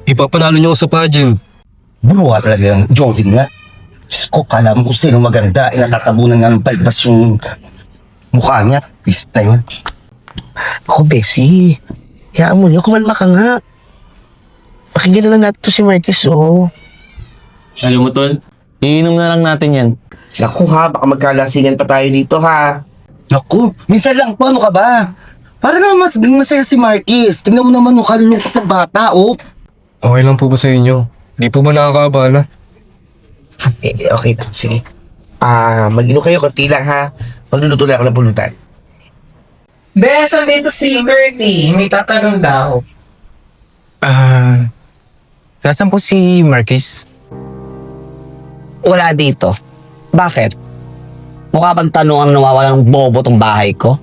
ipapanalo niyo ako sa pageant. Buruha talaga yung Jody nga. Diyos ko, kala mo kung sino maganda. Natatabunan nga ng palbas yung mukha niya. Pist na yun. Ako, Bessie. Hayaan mo niyo, kumalma ka nga. Pakinggan na lang natin to si Marquis, Alam mo, Tol, iinom na lang natin yan. Naku ha, baka magkalasingan pa tayo dito ha. Naku, minsan lang po, ano ka ba? Para naman mas masaya si Marquis. Tingnan mo naman yung kalulungkot na bata, Okay lang po ba sa inyo? Di po ba nakakaabala? Okay lang, sige. Mag-inom kayo, konti lang ha. Magluluto na ako ng pulutan. Bes, andito si Bertie. May tatanong daw. Nasaan po si Marquis? Wala dito. Bakit? Mukha bang tanong ang nawawala ng bobo tong bahay ko?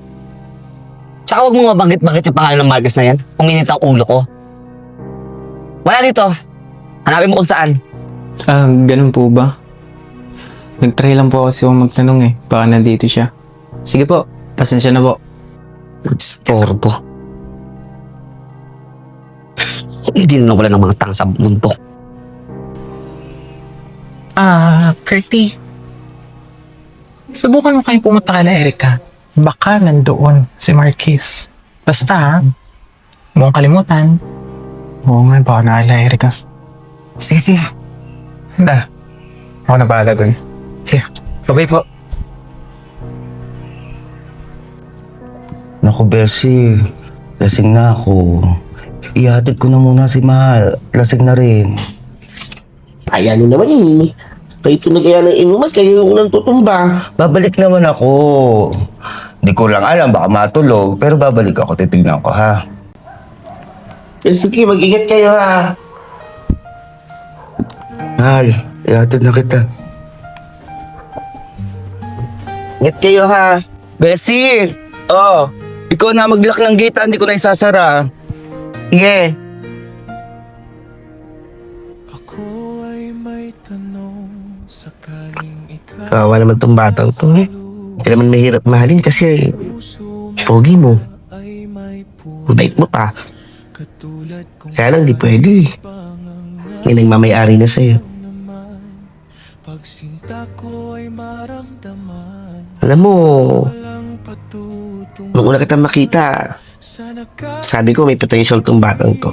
Tsaka huwag mo mabanggit-banggit yung pangalan ng Marcus na yan. Uminit ang ulo ko. Wala dito. Hanapin mo kung saan. Ganun po ba? Nag-try lang po kasi ako magtanong eh. Baka nandito siya. Sige po, pasensya na po. Storbo. Hindi na wala ng mga tanga sa mundo. Curty. Subukan mo kayong pumunta kay Erica. Baka nandoon si Marquis. Basta ha, huwag kalimutan. Oo nga, baka nakala Erica. Sige. Basta, ako na bahala dun. Sige, bye po. Naku, Beshi. Lasing na ako. Ihatid ko na muna si Mahal. Lasing na rin. Ay, ano naman yun? Kayo tunagaya ng inuman, kayo yung unang tutumba. Babalik naman ako. Di ko lang alam, baka matulog. Pero babalik ako, titignan ko ha. Sige, mag-ingat kayo ha. Mahal, ihatid na kita. Ingat kayo ha. Beshi! Oh, Ikaw na mag-lock ng gate, hindi ko na isasara. sige. Kawawa naman tong batang to eh. Hindi naman mahirap mahalin kasi pogi mo. Bait mo pa. Kaya lang di pwede eh. May nagmamayari na sa'yo. Alam mo, nung una kita makita, sabi ko may potential tong batang to.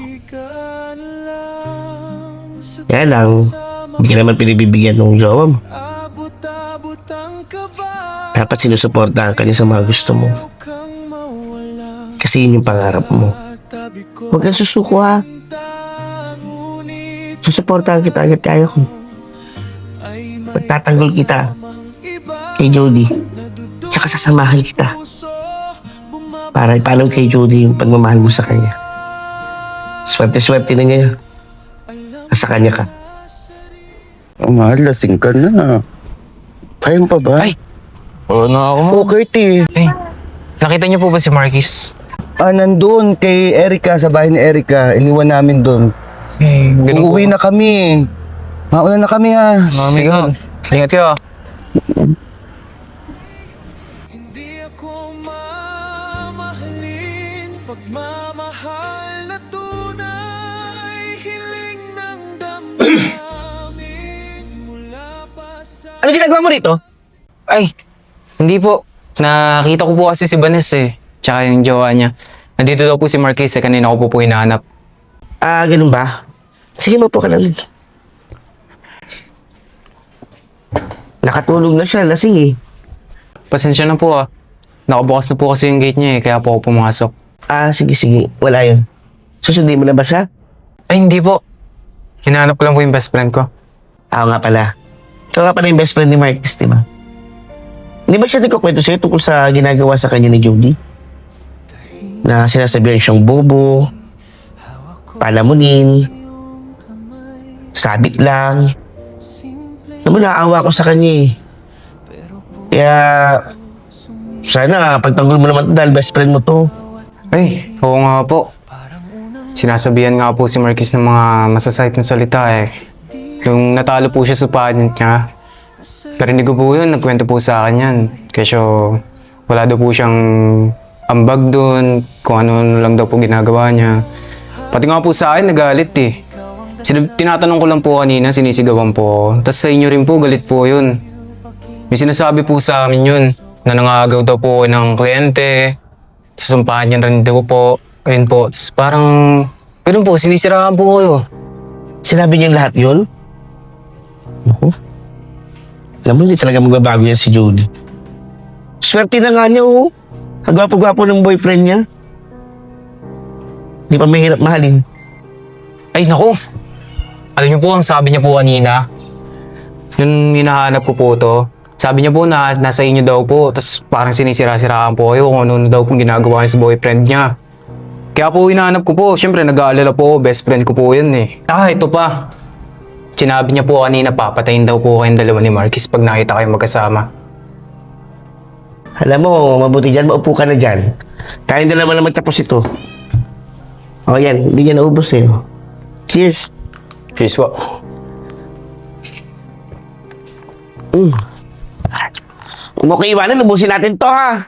Kaya lang, hindi ka naman pinibibigyan ng jowa mo. Dapat sinusuportahan ka niya sa mga gusto mo. Kasi yun yung pangarap mo. Huwag kang susuko ha. Susuportahan kita agad kaya ko. Pagtatanggol kita kay Jody. Tsaka sasamahan kita. Para ipanaw kay Jody yung pagmamahal mo sa kanya. Swerte-swerte na niya. Sa kanya ka. Oh, Mahal, lasing ka na. Kaya mo pa ba? Ay! Oo na ako mo. Oh, Curty. Nakita niyo po ba si Marquis? Nandun kay Erica, sa bahay ni Erica. Iniwan namin doon. Uuwi na kami. Mauna na kami ha. Mami ka. Ingat ka. Ano ginagawa mo rito? Ay, hindi po. Nakita ko po kasi si Vanessa eh. Tsaka yung jowa niya. Nandito daw po si Marquez eh. Kanina ko po hinahanap. Ganun ba? Sige, mapo ka lang. Nakatulog na siya, lasing eh. Pasensya na po ah. Nakabukas na po kasi yung gate niya eh. Kaya po ako pumasok. Sige. Wala yun. Susundin mo na ba siya? Ay, hindi po. Hinahanap ko lang po yung best friend ko. Nga pala. Ikaw nga pala yung best friend ni Marcus, di ba? Hindi ba siya nagkukwento sa'yo tungkol sa ginagawa sa kanya ni Jody? Na sinasabihan siyang bobo, palamunin, sabit lang. Alam mo, naawa ko sa kanya eh. Kaya, sana pagtanggol mo naman dahil best friend mo to. Ay, oo nga po. Sinasabihan nga po si Marquez ng mga masasayat na salita eh. Yung natalo po siya sa pageant niya. Narinig ko po yun, nagkwento po sa akin yan. Kasi wala daw po siyang ambag doon, kung ano lang daw po ginagawa niya. Pati nga po sa akin, nagalit eh. Tinatanong ko lang po kanina, sinisigawan po. Tapos sa inyo rin po, galit po yun. May sinasabi po sa amin yun, na nangagaw daw po ng kliyente. Sasumpahan niya rin daw po. Ayun po, tapos parang, ganun po, sinisiraan po kayo. Sinabi niyang lahat yun? Naku. Alam mo, hindi talaga magbabago yan si Jody. Swerte na nga niya, oh. Ang gwapo-gwapo ng boyfriend niya. Hindi pa mahirap mahalin. Ay, naku. Alam niyo po, ang sabi niya po kanina, yung hinahanap ko po to, Sabi niya po na nasa inyo daw po, tapos parang sinisira-siraan po kayo kung ano daw pong ginagawa niya sa boyfriend niya. Kaya po hinahanap ko po, syempre nag-aalala po, best friend ko po yan eh. Ito pa. Sinabi niya po kanina papatayin daw po kayong dalawa ni Marquis pag nakita kayo magkasama. Alam mo, mabuti dyan, maupo ka na dyan. Tayong dalawa lang magtapos ito. O yan, hindi niya naubos eh. Cheers. Cheers po. Kung mo kayo iwanan, ubusin natin to ha.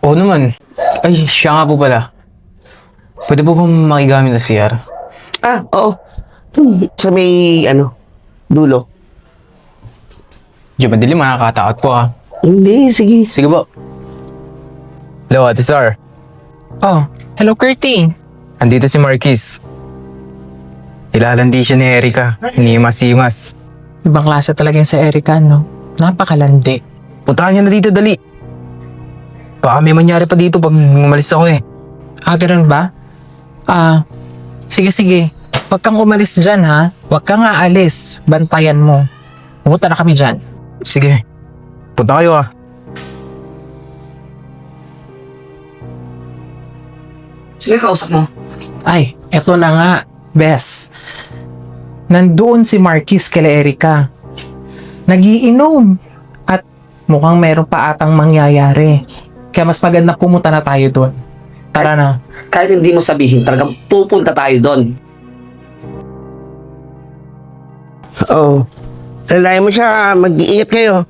Oo naman. Ay, siya nga po pala. Pwede po bang makigamit na CR? Oo. Sa may, dulo. Diyo madilim, makakatakot po ah. Hindi, sige. Sige po. Hello, Ate Sar. Oh, hello Curty. Andito si Marquis. Ilalandi siya ni Erica. Hinimas-himas. Ibang klase talaga yung sa Erica, no? Napakalandi. Puntahan niya na dito, dali. Baka may mangyari pa dito pag umalis ako eh. Ganun ba? Sige. Huwag kang umalis dyan, ha? Huwag kang aalis. Bantayan mo. Pumunta na kami dyan. Sige. Punta kayo ah. Sige, kausap mo. Ay, eto na nga, Bes. Nandoon si Marquis kay Erica. Nagiinom. At mukhang meron pa atang mangyayari. Kaya mas maganda pumunta na tayo doon. Tara na. Kahit hindi mo sabihin, talagang pupunta tayo doon. Oo. Lalayan mo siya, mag-iingat kayo.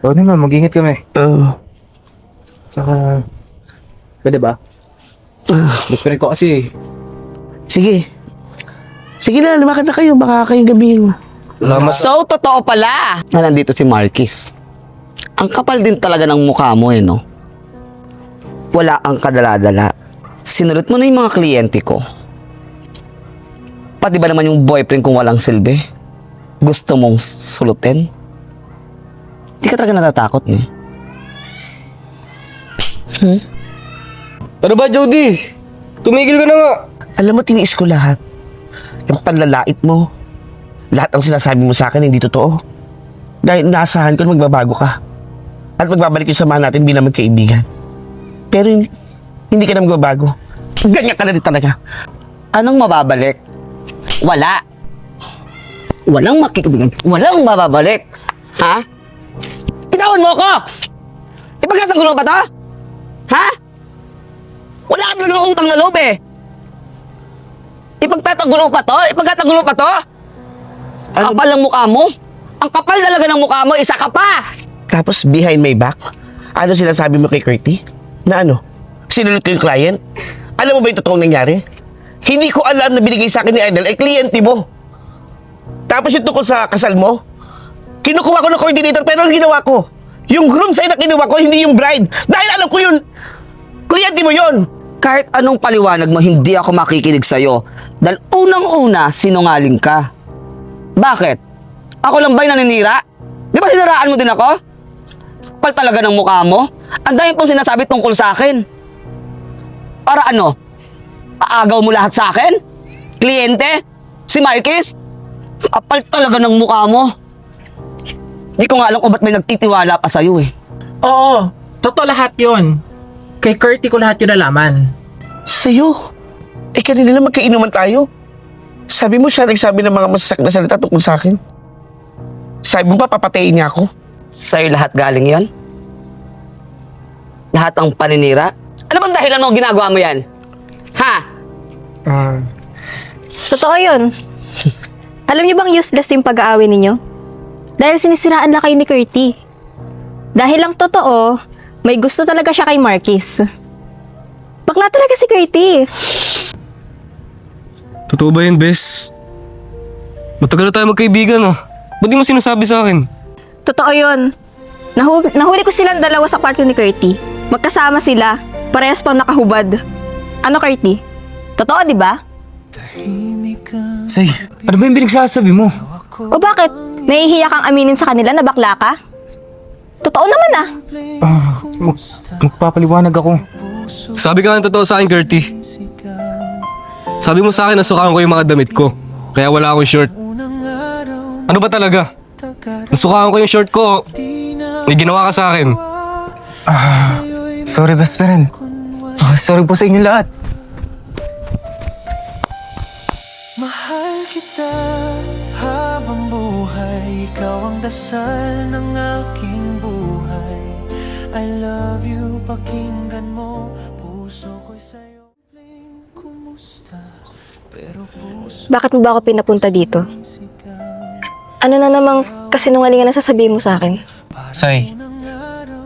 Oo naman, mag-ingat kami. Oo. Tsaka, pwede ba? Best friend ko kasi. Sige. Sige na, lumakad na kayo, baka kayong gabihin. Salamat. So, totoo pala na nandito si Marquis. Ang kapal din talaga ng mukha mo no? Wala kang kadala-dala. Sinulot mo na yung mga kliyente ko. Pati ba naman yung boyfriend kung walang silbi? Gusto mong sulutin? Di ka talaga natatakot, eh. Ano ba, Jody? Tumigil ka na nga. Alam mo, tiniis ko lahat. Yung panlalait mo. Lahat ang sinasabi mo sa akin hindi totoo. Dahil naasahan ko na magbabago ka. At magbabalik yung samahan natin bilang magkaibigan. Pero hindi ka na magbabago. Ganyan ka na rin talaga. Anong mababalik? Wala. Walang makikibigay. Walang mababalik. Ha? Bitawan mo ako! Ipagkatagulo ba to? Ha? Wala ka talagang utang na loob eh. Ipagtatagulo pa to? Ipagtatagulo pa to? Ang kapal ng mukha mo? Ang kapal talaga ng mukha mo, isa ka pa! Tapos behind my back, ano sinasabi mo kay Curty? Na ano? Sinulot ko yung client? Alam mo ba yung totoong nangyari? Hindi ko alam na binigay sa akin ni Idol ay kliyente mo. Tapos yung tungkol sa kasal mo, kinukuha ko ng coordinator pero ang ginawa ko, yung groom side na kinuha ko, hindi yung bride. Dahil alam ko yun, kliyente mo yun. Kahit anong paliwanag mo, hindi ako makikinig sa'yo. Dahil unang-una, sinungaling ka. Bakit? Ako lang ba'y naninira? Di ba sinaraan mo din ako? Kapal talaga ng mukha mo. Ang dami pong sinasabi tungkol sa akin. Para ano? Paagaw mo lahat sa akin? Kliyente? Si Marquis? Kapal talaga ng mukha mo. Di ko nga alam kung ba't may nagtitiwala pa sa'yo eh. Oo, totoo lahat yon. Kay Curty ko lahat yun nalaman. Sa'yo? Kanina lang magkainuman tayo. Sabi mo siya nagsabi ng mga masasakit na salita tungkol sa akin. Sabi mo pa papatayin niya ako. Sa'yo lahat galing yan? Lahat ang paninira? Ano bang dahilan mo ginagawa mo yan? Ha? Totoo yun. Alam niyo bang useless yung pag-aaway ninyo? Dahil sinisiraan lang kayo ni Curty. Dahil lang totoo, may gusto talaga siya kay Marquis. Bakla talaga si Curty. Totoo ba yun, Bes? Matagal na tayo magkaibigan ah. Ba't di mo sinasabi sa akin? Totoo yun. Nahuli ko silang dalawa sa kwarto ni Curty. Magkasama sila. Parehas pang nakahubad. Ano, Curty? Totoo, di ba? Say, ano ba yung pinagsasabi mo? O bakit? Nahihiya kang aminin sa kanila na bakla ka? Totoo naman ah. Magpapaliwanag ako. Sabi ka nga ng totoo sa akin, Curty. Sabi mo sa akin na sukaan ko yung mga damit ko. Kaya wala akong short. Ano ba talaga? Nasukaan ko yung short ko. May ginawa ka sa akin. Sorry, best friend. Sorry po sa inyo lahat. Mahal kita habang buhay, ikaw ang dasal ng aking buhay. I love you, pakinggan mo, puso ko'y sa'yo. Kumusta? Pero puso Bakit mo ba ako pinapunta dito? Ano na namang kasinungalingan na sasabihin mo sa akin? Say,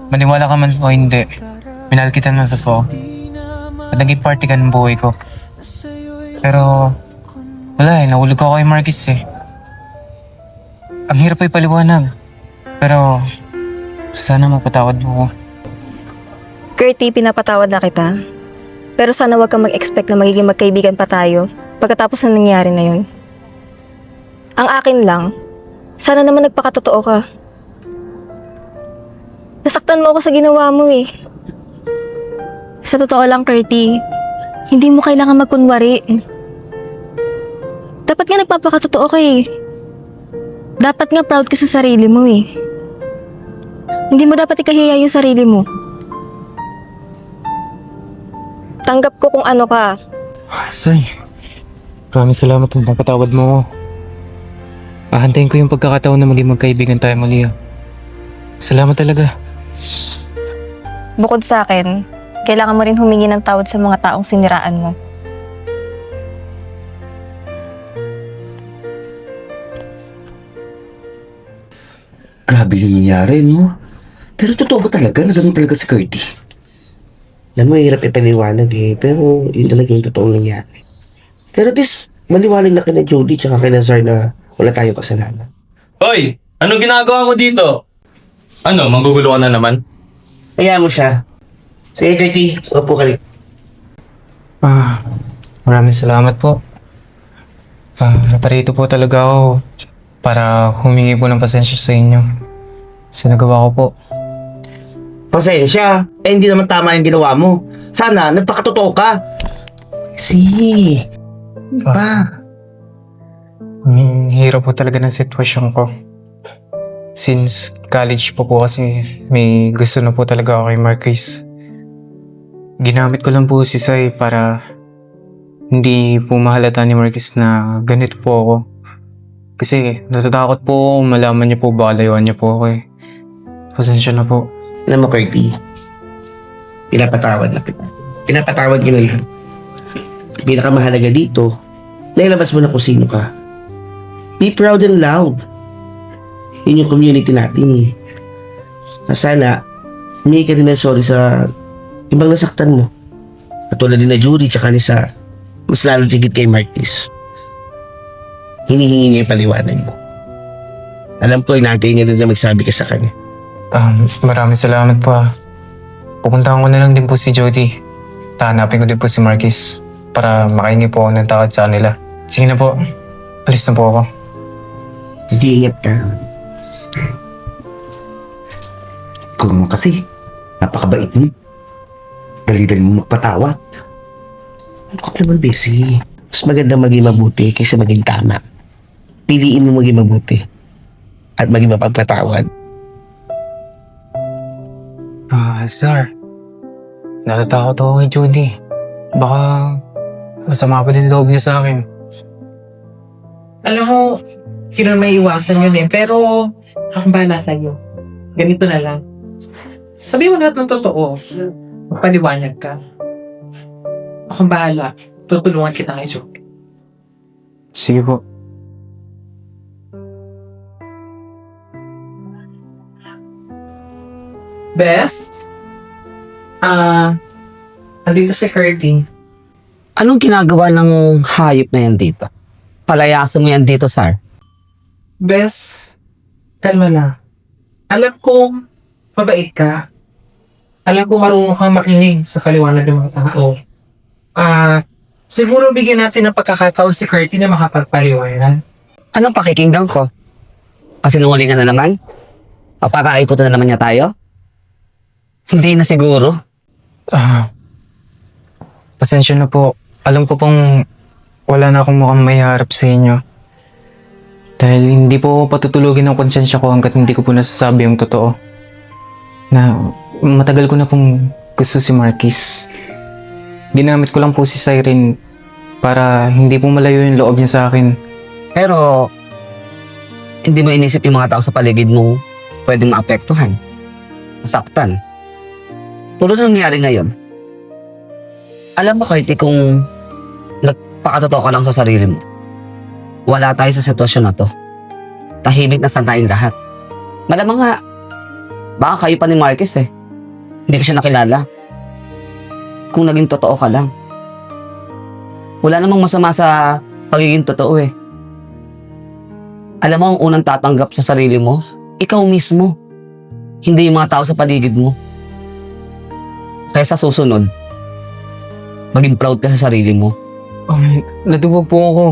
maniwala ka man o hindi, minahal kita ng totoo. At naging party ka ng buhay ko. Pero, wala nahulog ako kay Marquis eh. Ang hirap ay paliwanag. Pero, sana mapatawad mo ko. Gertie, pinapatawad na kita. Pero sana wag kang mag-expect na magiging magkaibigan pa tayo pagkatapos na nangyari na yun. Ang akin lang, sana naman nagpakatotoo ka. Nasaktan mo ako sa ginawa mo eh. Sa totoo lang, Gertie, hindi mo kailangan magkunwari. Dapat nga nagpapakatotoo ka eh. Dapat nga proud ka sa sarili mo eh. Hindi mo dapat ikahiya yung sarili mo. Tanggap ko kung ano ka. Say, maraming salamat na napatawad mo ko. Ahantayin ko yung pagkakataon na maging magkaibigan tayo muli. Salamat talaga. Bukod sa akin, kailangan mo rin humingi ng tawad sa mga taong siniraan mo. Grabe yung nangyari, no? Pero totoo ba talaga na ganun talaga si Curtis? Alam mo, hirap ipaniwanag eh. Pero yun talaga yung totoong nangyari. Pero at least, maliwanag na kina Jody tsaka kina Zar na wala tayong kasalanan. Hoy! Anong ginagawa mo dito? Ano, manggugulo ka na naman? Kaya mo siya. Sige, Curtis, upo ka rin. Maraming salamat po. Naparito po talaga ako para humingi po ng pasensya sa inyo. Sinagawa ko po. Pasensya. Hindi naman tama yung ginawa mo. Sana, nagpakatotoo ka. Si. Pa. Hirap po talaga ng sitwasyon ko. Since college po kasi may gusto na po talaga ako kay Marquis. Ginamit ko lang po si Sai para hindi po mahalata ni Marquis na ganito po ako. Kasi natatakot po malaman niya po baka layuan niya po ako eh. Pasensya na po. Alam mo, Curtis, pinapatawad na kita. Pinapatawad ko na lang. Pinakamahalaga dito, nailabas mo na kung sino ka. Be proud and loud. Yun yung community natin eh. Na sana, humingi ka rin ng sorry sa ibang nasaktan mo. Katulad din na Judy tsaka ni Sarah. Mas lalo tigit kay Marquis. Hinihingi niya yung paliwanag mo. Alam ko, inaantay niya rin na magsabi ka sa kanya. Maraming salamat po. Pupuntahan ko na lang din po si Jody. Tahanapin ko din po si Marquis para makahingi po ako ng tawad sa kanila. Sige na po. Alis na po ako. Hindi, ingat ka. Ikaw naman kasi, napakabait mo. Dali-dali mo magpatawad. Ano ka naman, Bessie? Mas maganda maging mabuti kaysa maging tama. Piliin mo maging mabuti. At maging mapagpatawad. Sir. Natatakot ako kay Jody. Baka masama pa din loob niya sa akin. Alam mo, sino may iwasan yun eh. Pero, akong bahala sa'yo. Ganito na lang. Sabi mo lahat ng totoo. Magpaliwanag ka. Akong bahala. Tutulungan kita kay Jody. Sige po. Best? Nandito si Curtis. Anong ginagawa ng hayop na yan dito? Palayasin mo yan dito, Sar. Best, kalma na. Alam kong mabait ka. Alam kong marunong kang makinig sa kaliwanag ng mga tao. Siguro bigyan natin ng pagkakataon si Curtis na makapagpaliwanag. Anong pakikinggan ko? Kasi nungalingan na naman? O papaikutan na naman niya tayo? Hindi na siguro. Pasensya na po. Alam ko pong wala na akong mukhang may harap sa inyo. Dahil hindi po ako patutulugin ng konsensya ko hanggat hindi ko po nasasabi yung totoo. Na matagal ko na pong gusto si Marquis. Ginamit ko lang po si Siren para hindi po malayo yung loob niya sa akin. Pero, hindi mo inisip yung mga tao sa paligid mo pwedeng maapektuhan, masaktan. Tulad ng nangyari ngayon. Alam mo, Curty, kung nagpakatotoo ka lang sa sarili mo, wala tayo sa sitwasyon na to. Tahimik na sana tayong lahat. Malamang nga, baka kayo pa ni Marquis eh. Hindi ko siya nakilala. Kung naging totoo ka lang. Wala namang masama sa pagiging totoo eh. Alam mo, ang unang tatanggap sa sarili mo, ikaw mismo. Hindi yung mga tao sa paligid mo. Kaya sa susunod, maging proud ka sa sarili mo. Ay, nadubog po ako.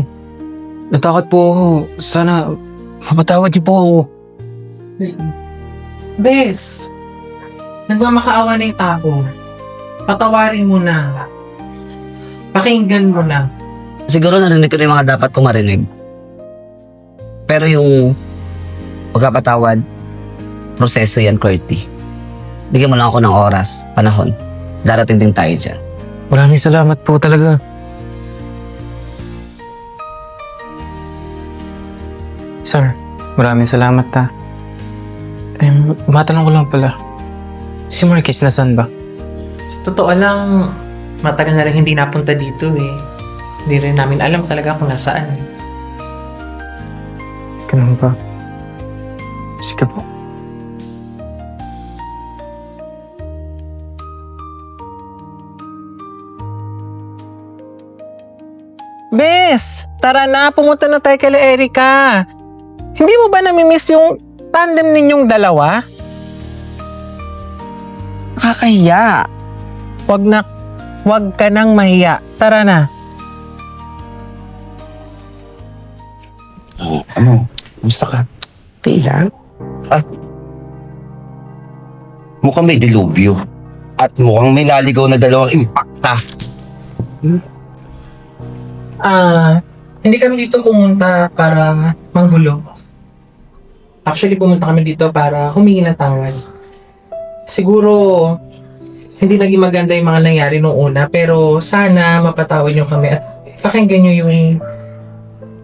Natakot po ako. Sana mapatawad niyo po ako. Bes, nagmamakaawa na yung tao. Patawarin mo na. Pakinggan mo na. Siguro narinig ko na yung mga dapat ko marinig. Pero yung pagkapatawad, proseso yan, Curty. Bigyan mo lang ako ng oras, panahon. Darating din tayo dyan. Maraming salamat po talaga. Sir, maraming salamat ta. Matanong ko lang pala. Si Marquis nasan ba? Totoo lang, matagal na rin hindi napunta dito eh. Hindi rin namin alam talaga kung nasaan eh. Ganun ba? Sige po. Bes, tara na, pumunta na tayo kay Erica. Hindi mo ba namimiss yung tandem ninyong dalawa? Nakakahiya. Wag ka nang mahiya. Tara na. Oh, ano? Gusto ka? Okay lang. Mukhang may dilubyo. At mukhang may naligaw na dalawang impacta. Hindi kami dito pumunta para manggulo. Actually, pumunta kami dito para humingi ng tawad. Siguro, hindi naging maganda yung mga nangyari noong una, pero sana mapatawad nyo kami at pakinggan nyo yung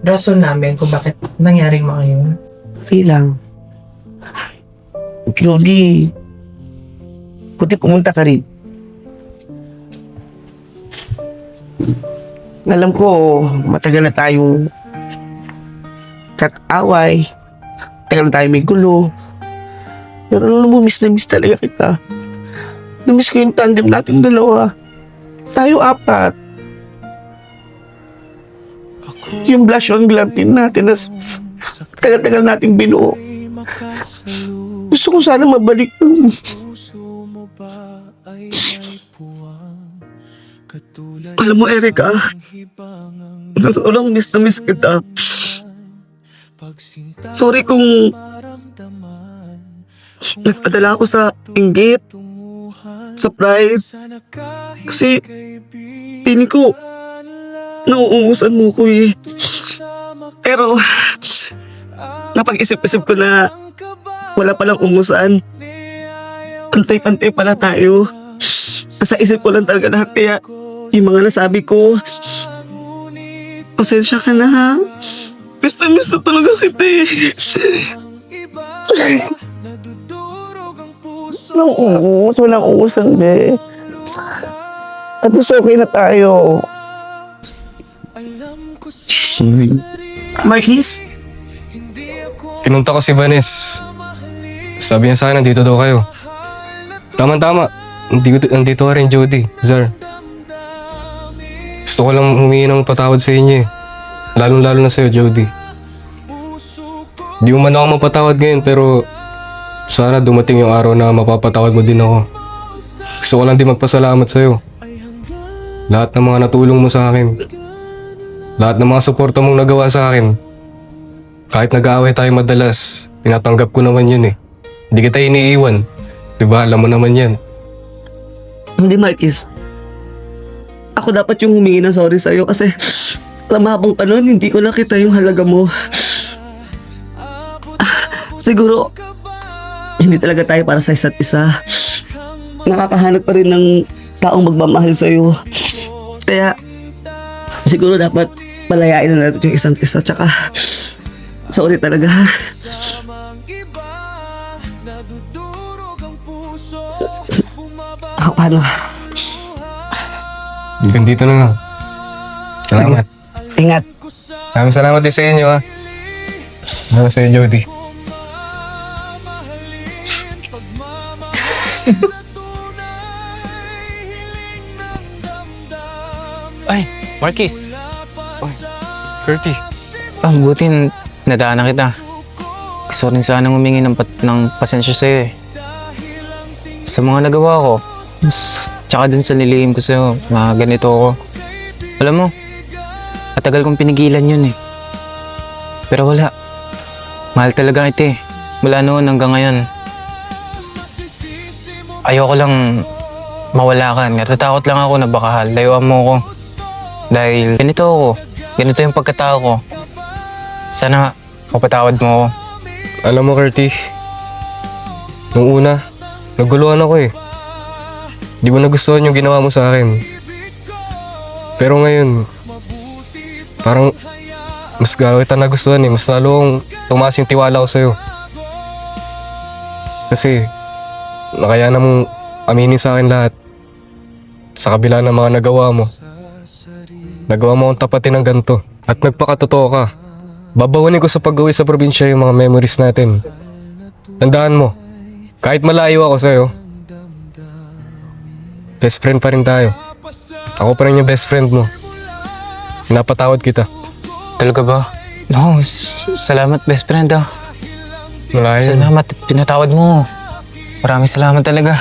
rason namin kung bakit nangyari yung mga yun. Okay lang. Jody, buti pumunta ka rin. Alam ko, matagal na tayong away. Matagal na tayo may gulo. Pero miss na miss talaga kita. Namiss ko yung tandem natin dalawa. Tayo apat. Yung blush on glam team natin na tagal-tagal nating binuo. Gusto ko sana mabalik yun. Alam mo, Erica, miss na miss kita. Sorry kung nagpadala ako sa inggit, sa pride. Kasi piling ko nauungusan mo ko eh. Pero napag-isip-isip ko na wala palang ungusan. Pantay-pantay pala tayo. Sa isip ko lang talaga lahat, kaya yung mga nasabi ko, pasensya ka na ha. Miss na talaga kita eh. Walang ungusan be. At least okay na tayo. Marquis? Pinunta ko si Vanes. Sabi niya sa akin, nandito daw kayo. Tama-tama. Nandito ka rin, Jody, Zar. Gusto ko lang humingi ng patawad sa inyo eh. Lalong-lalo na sa'yo, Jody. Di mo man ako mapatawad ngayon, pero sana dumating yung araw na mapapatawad mo din ako. Gusto ko lang din magpasalamat sa'yo. Lahat ng mga natulong mo sa akin. Lahat ng mga suporta mong nagawa sa akin. Kahit nag-aaway tayo madalas, tinatanggap ko naman yun eh. Hindi kita iniiwan. Diba, alam mo naman yan. Hindi, Marquis. Ako dapat yung humingi ng sorry sa'yo kasi sa mahabang panahon, hindi ko nakita yung halaga mo. siguro, hindi talaga tayo para sa isa't isa. Nakakahanap pa rin ng taong magmamahal sa'yo. Kaya, siguro dapat palayain na natin yung isa't isa. Tsaka, sorry talaga ha. Paano? Dito na lang. Salamat. Ingat. Maraming salamat din sa inyo ha. Salamat sa inyo, Jody. Ay, Marquis. Curty. Buti nadaanan kita. Gusto rin sanang humingi ng pasensya sa'yo eh. Sa mga nagawa ko, tsaka dun sa nilihim ko sa'yo, mga ganito ako. Alam mo, matagal kong pinigilan yun eh. Pero wala. Mahal talaga kita eh. Mula noon hanggang ngayon. Ayoko lang mawala ka. Natatakot lang ako na baka layuan mo ako. Dahil ganito ako. Ganito yung pagkatao ko. Sana mapatawad mo ako. Alam mo, Curtis, nung una, naguluhan ako eh. Di ba nagustuhan yung ginawa mo sa akin? Pero ngayon, parang mas gano'n kita nagustuhan eh. Mas lalong tumaas yung tiwala ko sa'yo. Kasi, nakayanan mong aminin sa akin lahat. Sa kabila ng mga nagawa mo. Nagawa mo akong tapatin ng ganito. At nagpakatotoo ka. Babawanin ko sa pag-uwi sa probinsya yung mga memories natin. Tandaan mo, kahit malayo ako sa'yo, best friend pa rin tayo. Ako pa rin yung best friend mo. Pinapatawad kita. Talaga ba? No, salamat best friend ah. Wala yan. Salamat at pinatawad mo. Maraming salamat talaga.